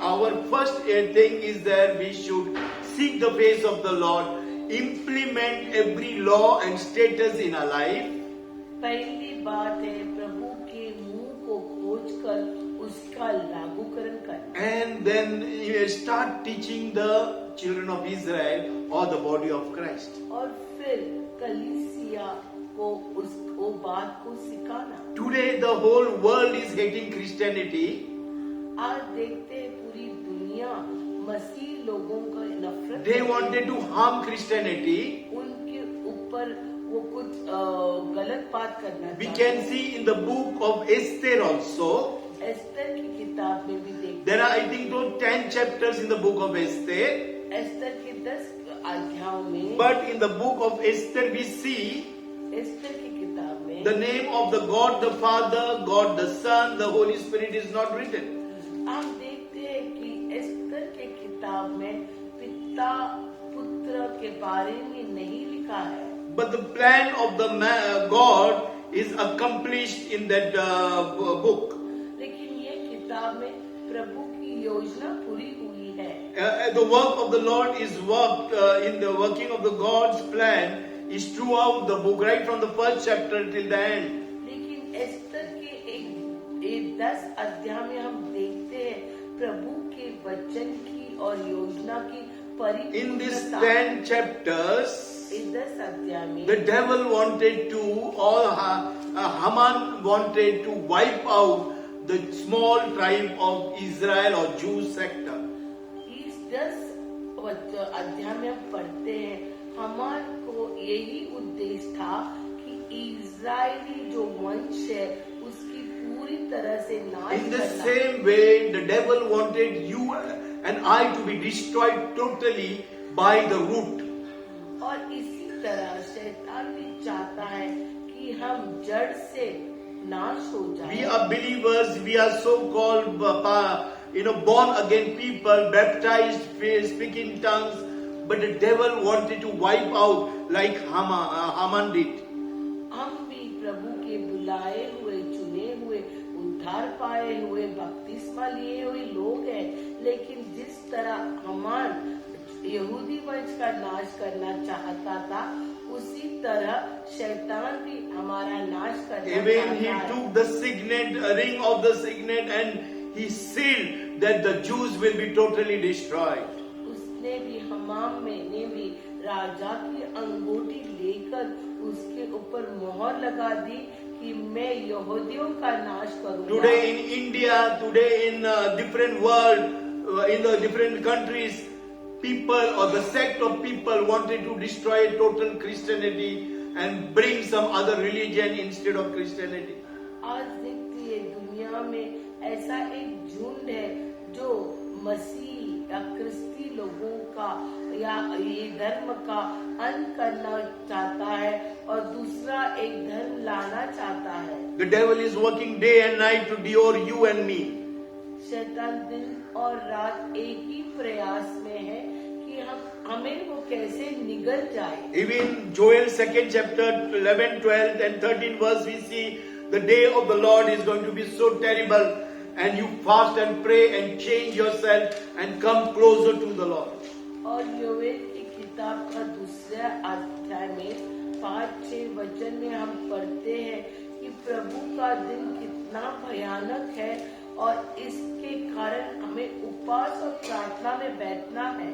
our first thing is that we should seek the face of the Lord, implement every law and status in our life. पहली बात है प्रभु के मुंह को खोज कर उसका लागूकरण करना And then start teaching the children of Israel or the body of Christ. और फिर कलीसिया को वो बात को सिखाना। Today the whole world is hating Christianity. आज देखते हैं पूरी दुनिया मसीह लोगों का नफरत They करती है। wanted to harm Christianity. उनके ऊपर वो कुछ गलत बात करना We चाहते can हैं। see in the book of Esther also. Esther की किताब में भी देखते There are, I think, those 10 chapters in the book of Esther. हैं। एस्तर के 10 अध्यायों में But in the book of Esther, we see Esther की किताब में the name of the God the Father, God the Son, the Holy Spirit is not written. आप देखते हैं कि एस्तर के किताब में पिता पुत्र के बारे में नहीं लिखा है, But the plan of the God is accomplished in that book. लेकिन ये किताब में प्रभु की योजना पूरी हुई है। The work of the Lord is worked in the working of the God's plan is throughout the book, right from the first chapter till the end. लेकिन एस्तर के एक 10 अध्याय में हम देखते हैं प्रभु के वचन की और योजना की In these परिपूर्णता। 10 chapters, इस 10 अध्याय में the devil wanted to, or Haman wanted to wipe out the small tribe of Israel or Jew sector. इस 10 अध्याय में हम पढ़ते हैं हमार को यही उद्देश्य था कि इजरायली जो वंश है उसकी पूरी तरह से नाश In the करना। same way, the devil wanted you and I to be destroyed totally by the root. और इसी तरह शैतान भी चाहता है कि हम जड़ से नाश हो We जाए। are believers, we are so-called, born again people, baptized, speaking tongues, but the devil wanted to wipe out like Haman did. हम भी प्रभु के बुलाए हुए, चुने हुए, उद्धार पाए हुए, बपतिस्मा लिए हुए लोग हैं, लेकिन जिस तरह हमान यहूदी वंश का नाश करना चाहता था, उसी तरह शैतान भी हमारा नाश करना Even he चाहता है। took the signet, ring of the signet, and he sealed that the Jews will be totally destroyed. उसने भी हमाम में ने भी राजा की अंगूठी लेकर उसके ऊपर मोहर लगा दी कि मैं यहूदियों का नाश करूंगा। Today in India, today in different world, in the different countries, people or the sect of people wanted to destroy total Christianity and bring some other religion instead of Christianity. आज देखती है दुनिया में ऐसा एक झुंड है जो मसीह या क्रिस्ती लोगों का या ये धर्म का अंत करना चाहता है और दूसरा एक धर्म लाना चाहता है। The devil is working day and night to devour you and me. शैतान दिन और रात एक ही प्रयास में है कि हमें वो कैसे निगल जाए। Even Joel 2nd chapter 11, 12 and 13 verse we see the day of the Lord is going to be so terrible and you fast and pray and change yourself and come closer to the Lord. और योवेल की किताब का दूसरा अध्याय में 5-6 वचन में हम पढ़ते हैं कि प्रभु का दिन कितना भयानक है और इसके कारण हमें उपवास और प्रार्थना में बैठना है।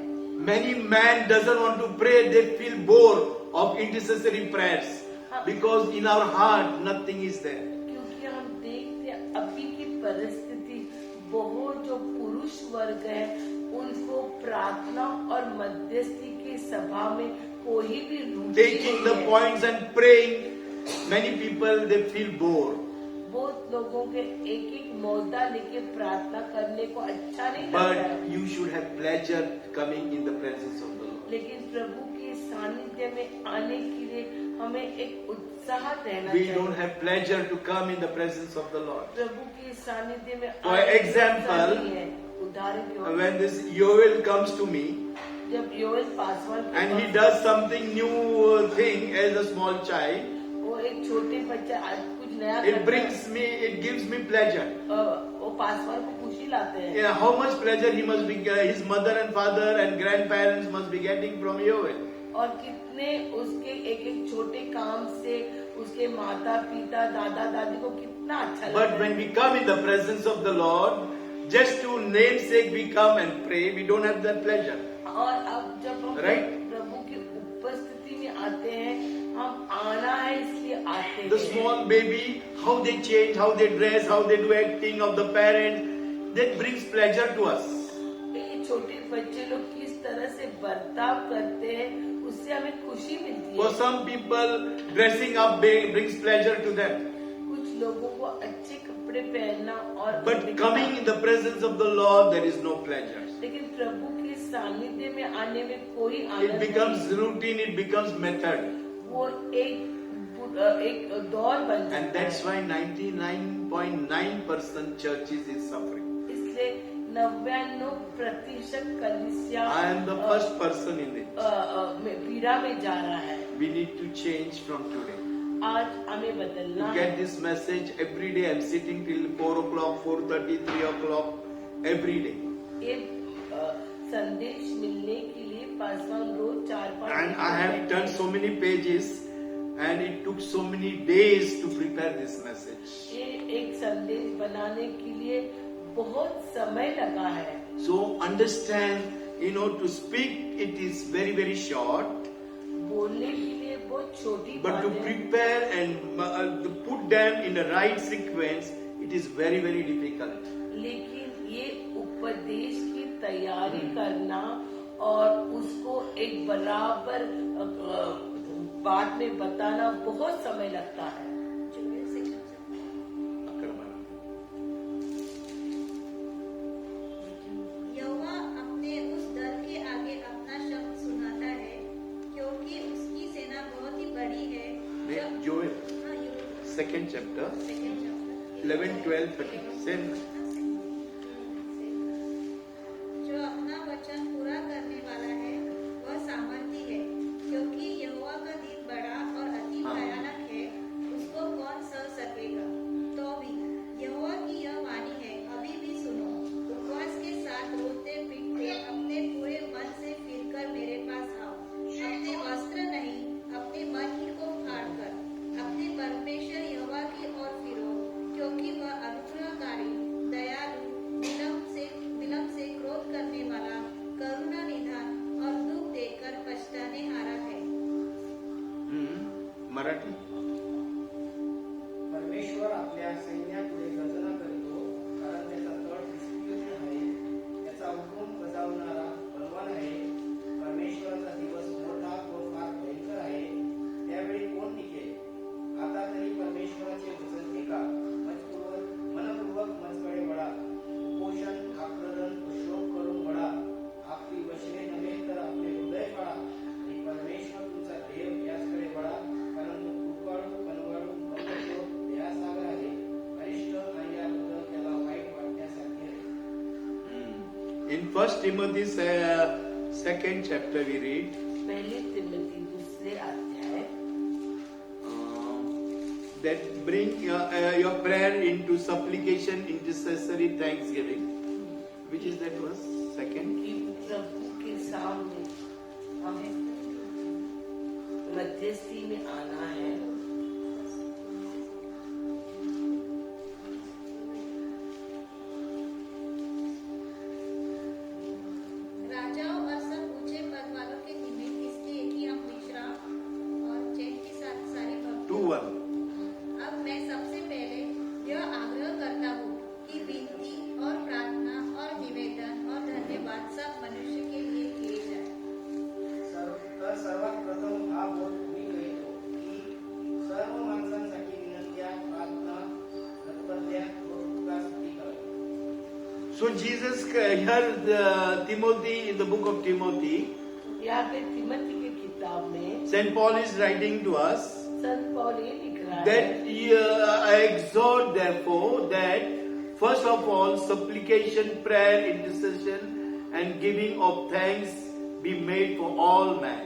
Many men doesn't want to pray, they feel bored of intercessory prayers because in our heart nothing is there. क्योंकि हम देखते हैं अभी की परिस्थिति बहुत जो पुरुष वर्ग है उनको प्रार्थना और मध्यस्थी की सभा में कोई भी रुचि Taking the नहीं है। points and praying, many people they feel bored. बहुत लोगों के एक एक मौका लेके प्रार्थना करने को अच्छा नहीं लगता But है, you should have pleasure coming in the presence of the Lord. लेकिन प्रभु के सानिध्य में आने के लिए हमें एक उत्साह रहना We चाहिए। don't have pleasure to come in the presence of the Lord. प्रभु के सानिध्य में For आने की example, उत्साह नहीं है। उदाहरण के लिए When this Yoel comes to me जब योएल पासवान के and he pass- does something new thing as a small child, वो एक छोटे बच्चा आज कुछ नया it करता brings me, it gives me pleasure. है, वो पासवान को खुशी लाते हैं। Yeah, how much pleasure he must be, his mother and father and grandparents must be getting from Yoel. और कितने उसके एक एक छोटे काम से उसके माता पिता दादा दादी को कितना अच्छा लगता But है। when we come in the presence of the Lord, just to namesake we come and pray, we don't have that pleasure. और अब जब हम Right? प्रभु की उपस्थिति में आते हैं, हम आना है इसलिए आते The हैं। small baby, how they change, how they dress, how they do acting of the parents, that brings pleasure to us. ये छोटे बच्चे लोग किस तरह से बर्ताव करते हैं, उससे हमें खुशी मिलती For है। some people, dressing up brings pleasure to them. कुछ लोगों को अच्छे कपड़े पहनना और But coming in the presence of the Lord, there is no pleasure. लेकिन प्रभु के सानिध्य में आने में कोई It आनंद becomes नहीं। routine, it becomes method. वो एक दौर बन And जाता that's है। why 99.9% churches is suffering. इसलिए 99% कलीसिया I am the first person in it. पीड़ा में जा रहा है। We need to change from today. आज हमें बदलना To है। get this message every day, I'm sitting till 4 o'clock, 4:30, 3 o'clock, every day. ये संदेश मिलने के लिए पासवान रोज 4-5 And I have done so many pages, and it took so many days to prepare this message. ये एक संदेश बनाने के लिए बहुत समय लगा है। So understand, to speak it is very, very short, बोलने के लिए बहुत छोटी but बात to है, prepare and to put them in the right sequence, it is very, very difficult. लेकिन ये उपदेश की तैयारी करना और उसको एक बराबर बात में बताना बहुत समय लगता है। यहोवा अपने उस दल के आगे अपना शब्द सुनाता है, क्योंकि उसकी सेना बहुत ही बड़ी है। Joel, हाँ, Europe. second chapter, Second chapter. 11, 12, 13. Same. जो अपना वचन पूरा करने वाला है वह सामर्थी है, क्योंकि यहोवा का दिन बड़ा और अति हाँ। भयानक है, उसको कौन सह सकेगा। तो भी यहोवा की यह वाणी है, अभी भी सुनो। उपवास के साथ रोते पीटते अपने पूरे मन से फिरकर मेरे पास आओ। अपने वस्त्र नहीं, अपने मन ही को फाड़कर अपने परमेश्वर यहोवा की ओर फिरो, क्योंकि वह अनुग्रहकारी, दयालु, विलंब से क्रोध करने वाला, करुणा निधान और दुख देकर पछताने हारा है। मराठी. परमेश्वर आपल्या सैन्यापुढे गर्जना करीतो, कारण त्याचा तळ विस्तीर्ण आहे, त्याचा हुकूम बजावणारा बलवान आहे. परमेश्वराचा दिवस मोठा व फार भयंकर आहे, त्यावेळी कोण टिकेल? आता तरी परमेश्वराचे वचन ऐका, मनपूर्वक मजकडे वळा, उपोषण, आक्रदन व शोक करून वळा. आपली वचने नव्हे तर आपले हृदय पाळा आणि परमेश्वर तुमचा देव याचकडे वळा, कारण तो कृपाळू, कनवाळू, बंधुत्व, दयासागर आहे, अरिष्ट आणि याबद्दल त्याला वाईट वाटण्यासारखे आहे. In 1 Timothy 2nd chapter we read, पहले तिमोथी 2 अध्याय, that bring your prayer into supplication, intercessory, thanksgiving. Which is that verse? Second. कि प्रभु के सामने हमें मध्यस्थी में आना है। राजाओं और सब ऊंचे पद वालों के निमित्त, इसलिए कि हम विश्राम और चैन के साथ सारी भक्ति। 2:1. अब मैं सबसे पहले यह आग्रह करता हूँ कि विनती और प्रार्थना और निवेदन और धन्यवाद सब मनुष्य के लिए किए जाए। सर्वात प्रथम हा बोध मी करीतो की सर्व माणसांसाठी विनंत्या, प्रार्थना, नैवेद्य व उपवासस्तुती करावी. So Jesus here Timothy, in the book of Timothy, यहाँ पे तिमोथी के किताब में Saint Paul is writing to us संत पौल ये लिख रहा है that I exhort therefore that first of all supplication, prayer, intercession and giving of thanks be made for all men.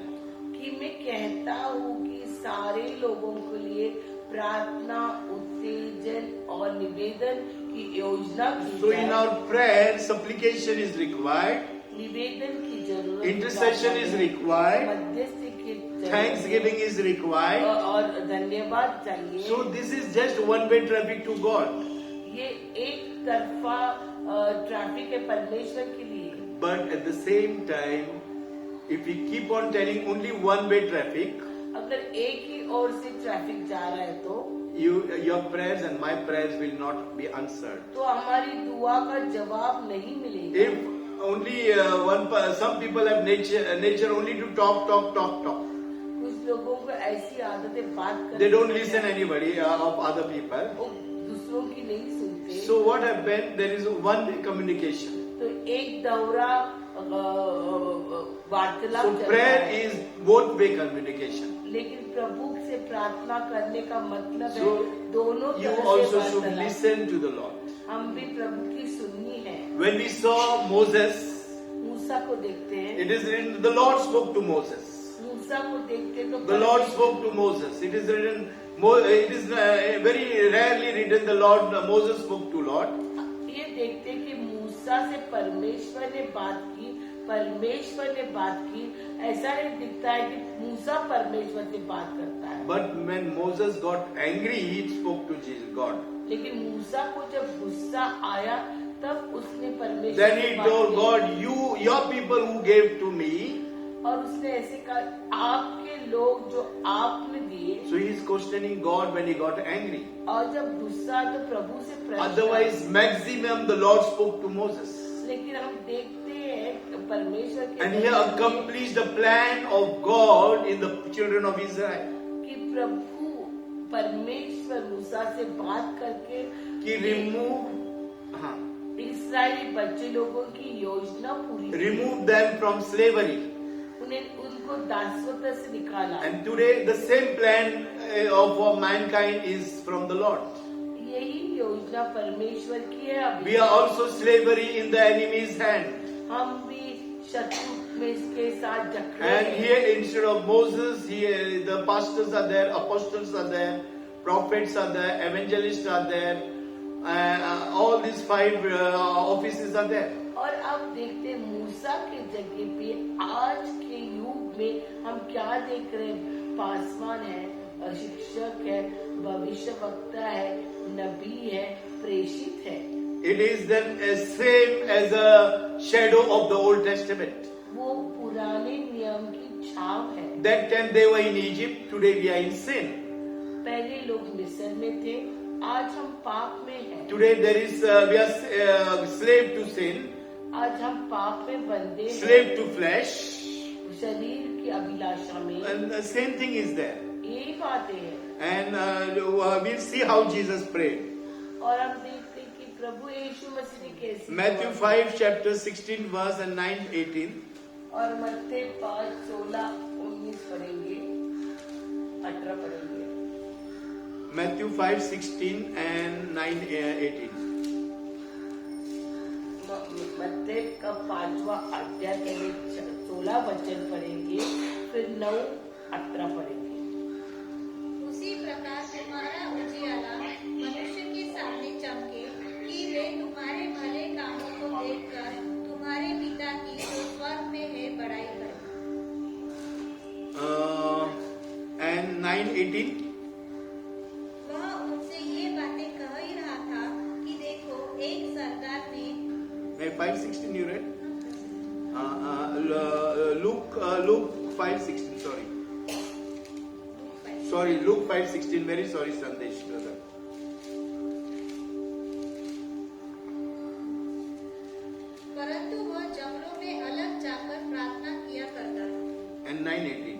कि मैं कहता हूँ कि सारे लोगों के लिए प्रार्थना, उत्तेजन और निवेदन की योजना की So in जाए। our prayer supplication is required, निवेदन की जरूरत, intercession is required, मध्यस्थी की जरूरत, thanksgiving is required. और धन्यवाद चाहिए। So this is just one-way traffic to God. ये एक तरफा ट्रैफिक है परमेश्वर के लिए। But at the same time, if we keep on telling only one-way traffic, अगर एक ही ओर से ट्रैफिक जा रहा है तो your prayers and my prayers will not be answered. तो हमारी दुआ का जवाब नहीं मिलेगा। If only some people have nature only to talk. कुछ लोगों को ऐसी आदतें बात करने They don't की listen anybody of other people. वो दूसरों की नहीं सुनते। So what happened? There is one-way communication. तो एक दौरा वार्तालाप So चलता prayer है। is both-way communication. लेकिन प्रभु से प्रार्थना करने का मतलब So है दोनों you तरह also से should वार्तालाप। listen to the Lord. हम भी प्रभु की सुननी है। When we saw Moses, मूसा को देखते हैं, it is written, the Lord spoke to Moses. मूसा को देखते तो The Lord spoke to Moses. It is written, it is very rarely written the Lord, Moses spoke to Lord. ये देखते कि मूसा से परमेश्वर ने बात की, परमेश्वर ने बात की। ऐसा नहीं दिखता है कि मूसा परमेश्वर से बात करता है। But when Moses got angry, he spoke to Jesus, God. लेकिन मूसा को जब गुस्सा आया तब उसने परमेश्वर Then से he बात told की। God, your people who gave to me. और उसने ऐसे कहा, आपके लोग जो आपने दिए। So he is questioning God when he got angry. और जब गुस्सा तो प्रभु से प्रश्न। Otherwise, maximum the Lord spoke to Moses. लेकिन हम देखते हैं परमेश्वर के And he accomplished the plan of God in the children of Israel. कि प्रभु परमेश्वर मूसा से बात करके कि इस्राएली बच्चे लोगों की योजना पूरी की। remove them from slavery. उनको दासत्व से निकाला। And today the same plan of mankind is from the Lord. यही योजना परमेश्वर की है। अभी We are also slavery in the enemy's hand. हम भी शत्रु में इसके साथ जकड़े And हैं। here instead of Moses, here the pastors are there, apostles are there, prophets are there, evangelists are there, all these 5 offices are there. और अब देखते हैं मूसा के जगह पे आज के युग में हम क्या देख रहे हैं? पासवान है, शिक्षक है, भविष्य वक्ता है, नबी है, प्रेषित है। It is then same as a shadow of the Old Testament. वो पुराने नियम की छाप है। That time they were in Egypt, today we are in sin. पहले लोग मिस्र में थे, आज हम पाप में हैं। Today there is we are slave to sin, आज हम पाप में बंधे हैं, slave to flesh, शरीर की अभिलाषा में। and the same thing is there. यही बातें हैं। And we'll see how Jesus prayed. और हम देखते हैं कि प्रभु यीशु मसीह ने कैसे Matthew 5 chapter 16 verse and 9-18. और मत्ती 5, 16, 19 पढ़ेंगे, 18 पढ़ेंगे। Matthew 5, 16 and 9-18. मत्ती का 5वां अध्याय के 16 वचन पढ़ेंगे, फिर 9, 18 पढ़ेंगे। उसी प्रकार तुम्हारा उजियाला मनुष्य के सामने चमके कि वे तुम्हारे भले कामों को देखकर तुम्हारे पिता की जो स्वर्ग में है बड़ाई करें। And 9-18. वह उनसे ये बातें कह ही रहा था कि देखो एक सरदार ने 5:16 you read? Luke 5:16. Sorry, Luke 5:16. Very sorry, Sandesh brother. परंतु वह जंगलों में अलग जाकर प्रार्थना किया करता था। And 9:18.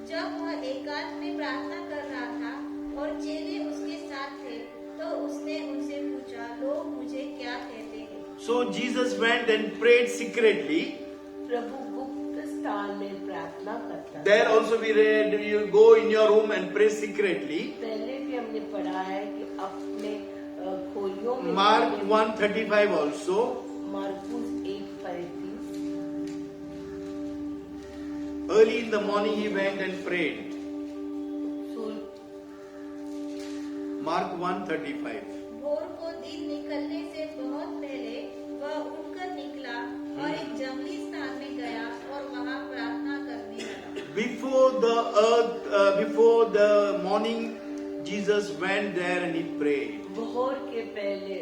जब वह एकांत में प्रार्थना कर रहा था और चेले उसके साथ थे, तो उसने उनसे पूछा, लोग मुझे क्या कहते हैं? So Jesus went and prayed secretly. प्रभु गुप्त स्थान में प्रार्थना करता There था। also we read, you go in your room and pray secretly. पहले भी हमने पढ़ा है कि अपने खोलियों में Mark 1:35 also. Marcus 1:35। Early in the morning he went and prayed. Mark 1:35. भोर को दिन निकलने से बहुत पहले वह उठकर निकला और एक जंगली स्थान में गया और वहां प्रार्थना करने लगा। Before the morning, Jesus went there and he prayed. भोर के पहले,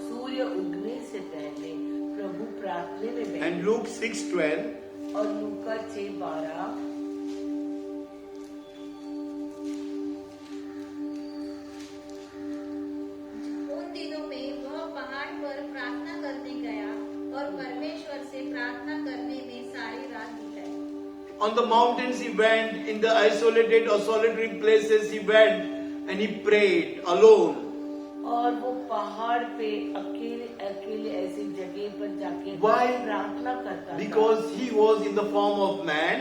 सूर्य उगने से पहले प्रभु प्रार्थना में बैठे। And Luke 6:12. और लूका 6:12। उन दिनों में वह पहाड़ पर प्रार्थना करने गया और परमेश्वर से प्रार्थना करने में सारी रात बिताई। On the mountains he went, in the isolated or solitary places he went and he prayed alone. और वो पहाड़ पे अकेले अकेले ऐसी जगह पर जाके Why? प्रार्थना करता था। Because he was in the form of man.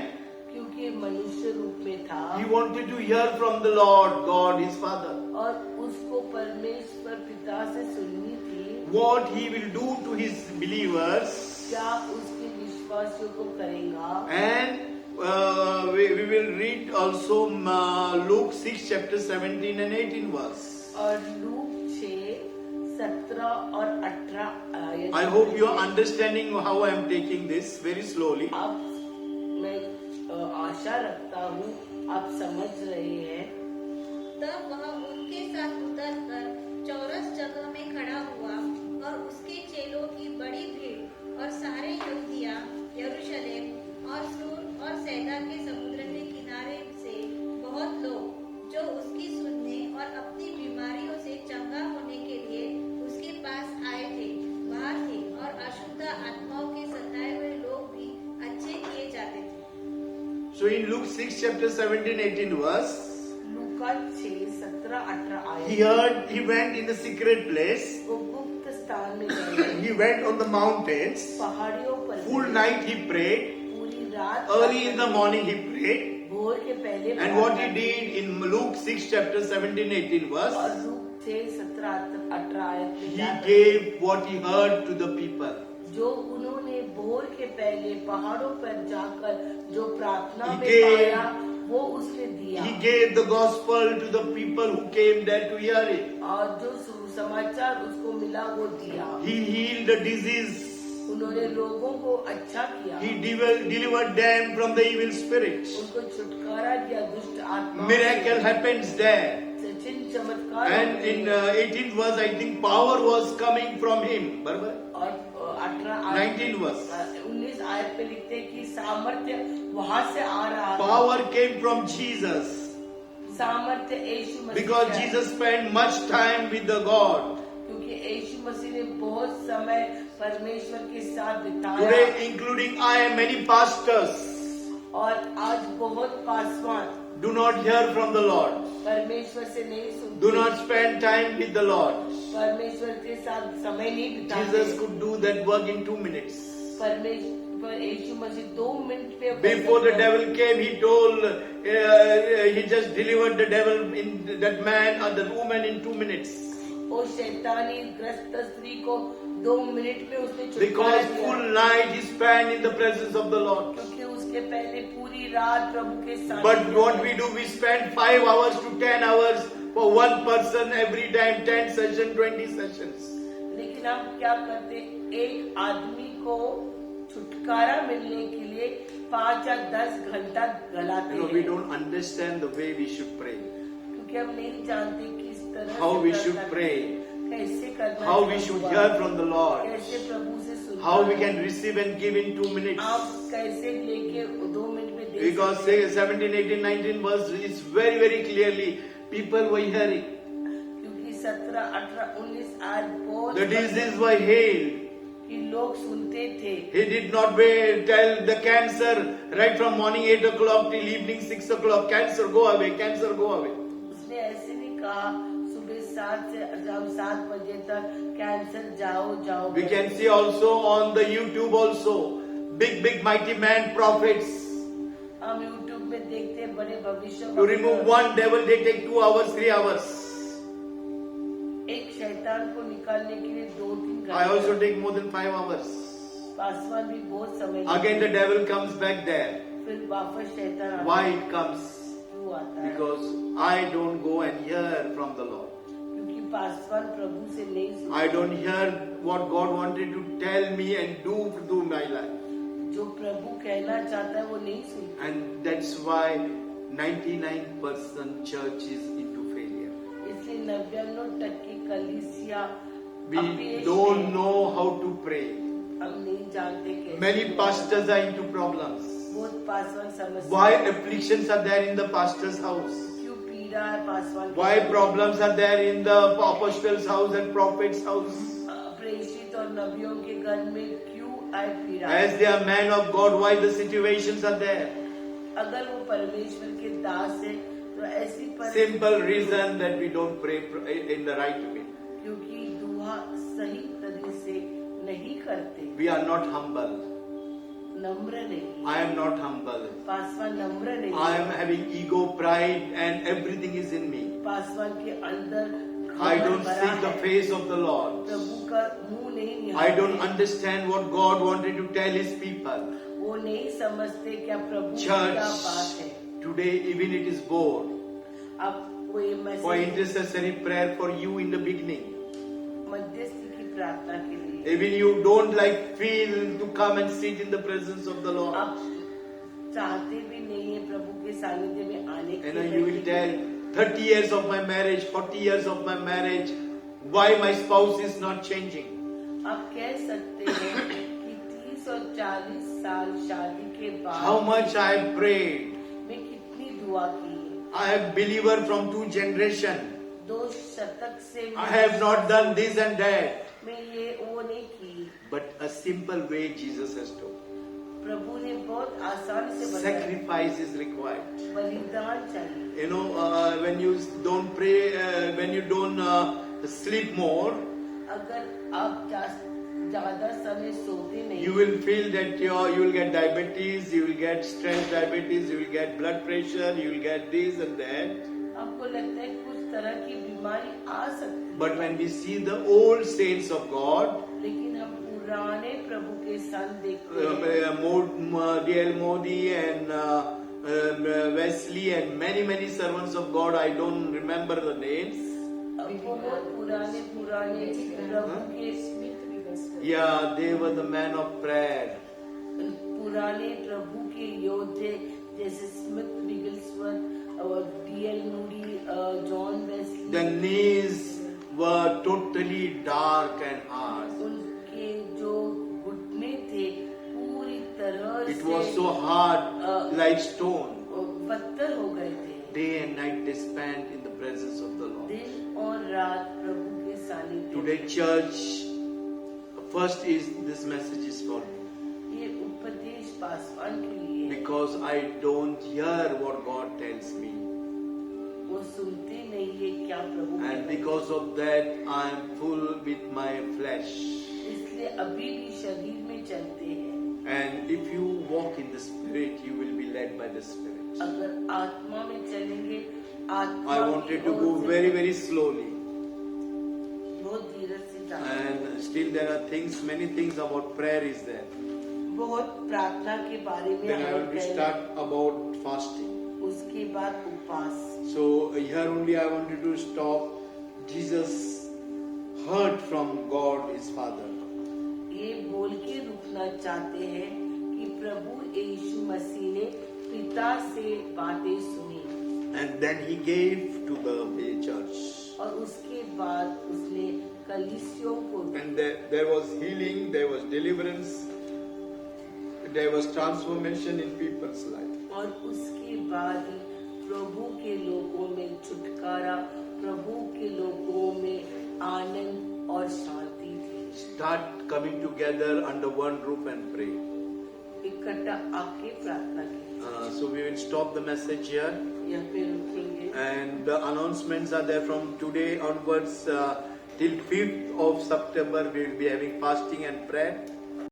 क्योंकि मनुष्य रूप में था। He wanted to hear from the Lord, God, his Father. और उसको परमेश्वर पिता से सुननी थी। What he will do to his believers. क्या उसके विश्वासियों को करेगा? And we will read also Luke 6 chapter 17 and 18 verse. और लूक 6, 17 और 18 I hope you are understanding how I am taking this very slowly. आप मैं आशा रखता हूँ आप समझ रहे हैं। तब वह उनके साथ उतरकर चौरस जगह में खड़ा हुआ और उसके चेलों की बड़ी भीड़ और सारे यहूदिया, यरूशलेम और सूर और सैदा के समुद्र के किनारे से बहुत लोग जो उसकी सुनने और अपनी बीमारियों से चंगा 6 chapter 17, 18 verse. लूका 6:17-18 He आयत। he went in the secret place. वो गुप्त स्थान में गए, He went on the mountains. पहाड़ियों पर Full गए, night he prayed. पूरी रात Early in the morning he prayed. भोर के पहले And what he प्रार्थना की। did in Luke 6 chapter 17, 18 और verse. लूक 6:17-18 आयत में He क्या करते? gave what he heard to the people. जो उन्होंने भोर के पहले पहाड़ों पर जाकर जो प्रार्थना He में gave- पाया वो उसने दिया, He gave the gospel to the people who came there to hear it. और जो समाचार उसको मिला वो दिया। He healed the disease. उन्होंने लोगों को अच्छा किया, He delivered them from the evil spirits. उनको छुटकारा दिया दुष्ट आत्मा। Miracle happens there. सचिन चमत्कार And होते in हैं। 18th verse, I think power was coming from him. बराबर? और 19 verse. 19 आयत पे लिखते हैं कि सामर्थ्य वहां से आ रहा था। Power came from Jesus. सामर्थ्य यीशु मसीह Because का है। Jesus spent much time with the God. क्योंकि यीशु मसीह ने बहुत समय परमेश्वर के साथ बिताया। Today, including I, many pastors और आज बहुत Paswan do not hear from the Lord. परमेश्वर से नहीं सुनते, Do not spend time with the Lord. परमेश्वर के साथ समय नहीं बिताते। Jesus could do that work in 2 minutes. परमेश्वर यीशु मसीह 2 मिनट पे Before the devil came, he told, he just delivered the devil in that man or that woman in 2 minutes. और शैतानी ग्रस्त स्त्री को 2 मिनट में उसने छुटकारा Because दिया। full night he spent in the presence of the Lord. क्योंकि उसके पहले पूरी रात प्रभु के साथ। But what we do, we spend 5 hours to 10 hours for one person every time, 10 sessions, 20 sessions. लेकिन हम क्या करते, एक आदमी को छुटकारा मिलने के लिए 5 या 10 घंटा गलाते You know, we हैं, don't understand the way we should pray. क्योंकि हम नहीं जानते किस तरह How से we प्रार्थना should करना, pray. कैसे करना, How we should hear from the Lord. कैसे प्रभु से सुनना, How we can receive and give in 2 minutes. आप कैसे लेके 2 मिनट में दे Because सकते हैं। 17, 18, 19 verse is very, very clearly people were hearing. क्योंकि 17, 18, 19 आज बहुत The disease were healed. कि लोग सुनते थे। He did not wait, tell the cancer right from morning 8 o'clock till evening 6 o'clock. Cancer go away, cancer go away. उसने ऐसे नहीं कहा सुबह 7 से शाम 7 बजे तक कैंसर जाओ जाओ। We can see also on the YouTube also big mighty man prophets. हम YouTube में देखते हैं बड़े भविष्य। To remove one devil they take 2 hours, 3 hours. एक शैतान को निकालने के लिए 2-3 I also घंटे। take more than 5 hours. Paswan भी बहुत समय। Again the devil comes back there. फिर वापस शैतान आता है। Why it comes? क्यों आता है? Because I don't go and hear from the Lord. क्योंकि पासवान प्रभु से नहीं सुनता। I don't hear what God wanted to tell me and do my life. जो प्रभु कहना चाहता है वो नहीं सुनता। And that's why 99% church is into failure. इसलिए 99% कलीसिया We अपयश don't में। know how to pray. हम नहीं जानते कैसे। Many pastors are into problems. बहुत पासवान समस्या। Why afflictions are there in the pastor's house? क्यों पीड़ा है Paswan? Why problems are there in the apostles' house and prophets' house? प्रेषित और नबियों के घर में क्यों है पीड़ा? As they are men of God, why the situations are there? अगर वो परमेश्वर के दास है तो ऐसी Simple reason that we don't pray in the right way. क्योंकि दुआ सही तरह से नहीं करते, We are not humble. नम्र नहीं। I am not humble. Paswan नम्र नहीं। I am having ego, pride, and everything is in me. Paswan के अंदर I don't भरा seek the है। face of the Lord. प्रभु का मुंह नहीं I निहारते। don't understand what God wanted to tell His people. वो नहीं समझते क्या प्रभु की क्या बात Church, है। today even it is bored. आपको ये For message intercessory prayer for you in the beginning. मध्यस्थी की प्रार्थना के लिए Even you don't feel to come and sit in the presence of the Lord. आप चाहते भी नहीं है प्रभु के सानिध्य में आने के And लिए। you will tell 30 years of my marriage, 40 years of my marriage, why my spouse is not changing. आप कह सकते हैं कि 30 और 40 साल शादी के बाद How much I have prayed. मैं कितनी दुआ की है। I am believer from 2 generations. 2 शतक से I have not done this and that. मैं ये वो नहीं की। But a simple way Jesus has told. प्रभु ने बहुत आसान से बताया, sacrifice is required. बलिदान चाहिए। You know, when you don't pray, when you don't sleep more, अगर आप ज्यादा समय सोते नहीं, you will feel that you will get diabetes, you will get stress diabetes, you will get blood pressure, you will get this and that. आपको लगता है कुछ तरह की बीमारी आ सकती है, But when we see the old saints of God, लेकिन हम पुराने प्रभु के संत देखते हैं, D.L. Modi and Wesley and many servants of God, I don't remember the names. बहुत पुराने प्रभु के, Yeah, they were the men of prayer. पुराने प्रभु के योद्धे जैसे स्मिथ विगलस्वर्थ और D.L. Moody, John Wesley, The knees were totally dark and hard. उनके जो घुटने थे पूरी तरह It से was so hard, like stone. पत्थर हो गए थे। Day and night they spent in the presence of the Lord. दिन और रात प्रभु के सानिध्य में। Today, church, first is this message is for me. ये उपदेश पासवान के लिए है। Because I don't hear what God tells me. वो सुनते नहीं है क्या प्रभु And कहता है। because of that, I am full with my flesh. इसलिए अभी भी शरीर में चलते हैं। And if you walk in the Spirit, you will be led by the Spirit. अगर आत्मा में चलेंगे, आत्मा I की wanted to ओर go से very slowly. बहुत धीरज से जाना। And still there are many things about prayer is there. बहुत प्रार्थना के बारे में Then I और will पहले- start about fasting. उसके बाद उपवास। So here only I wanted to stop. Jesus heard from God his Father. ये बोल के रुकना चाहते हैं कि प्रभु यीशु मसीह ने पिता से बातें सुनी And then he gave to the church. और उसके बाद उसने कलीसियों को And there was healing, there was deliverance, there was transformation in people's life. और उसके बाद प्रभु के लोगों में छुटकारा, प्रभु के लोगों में आनंद और शांति थी। Start coming together under one roof and pray. इकट्ठा आके प्रार्थना की। So we will stop the message here. या फिर रुकेंगे। And the announcements are there from today onwards till 5th of September. We will be having fasting and prayer.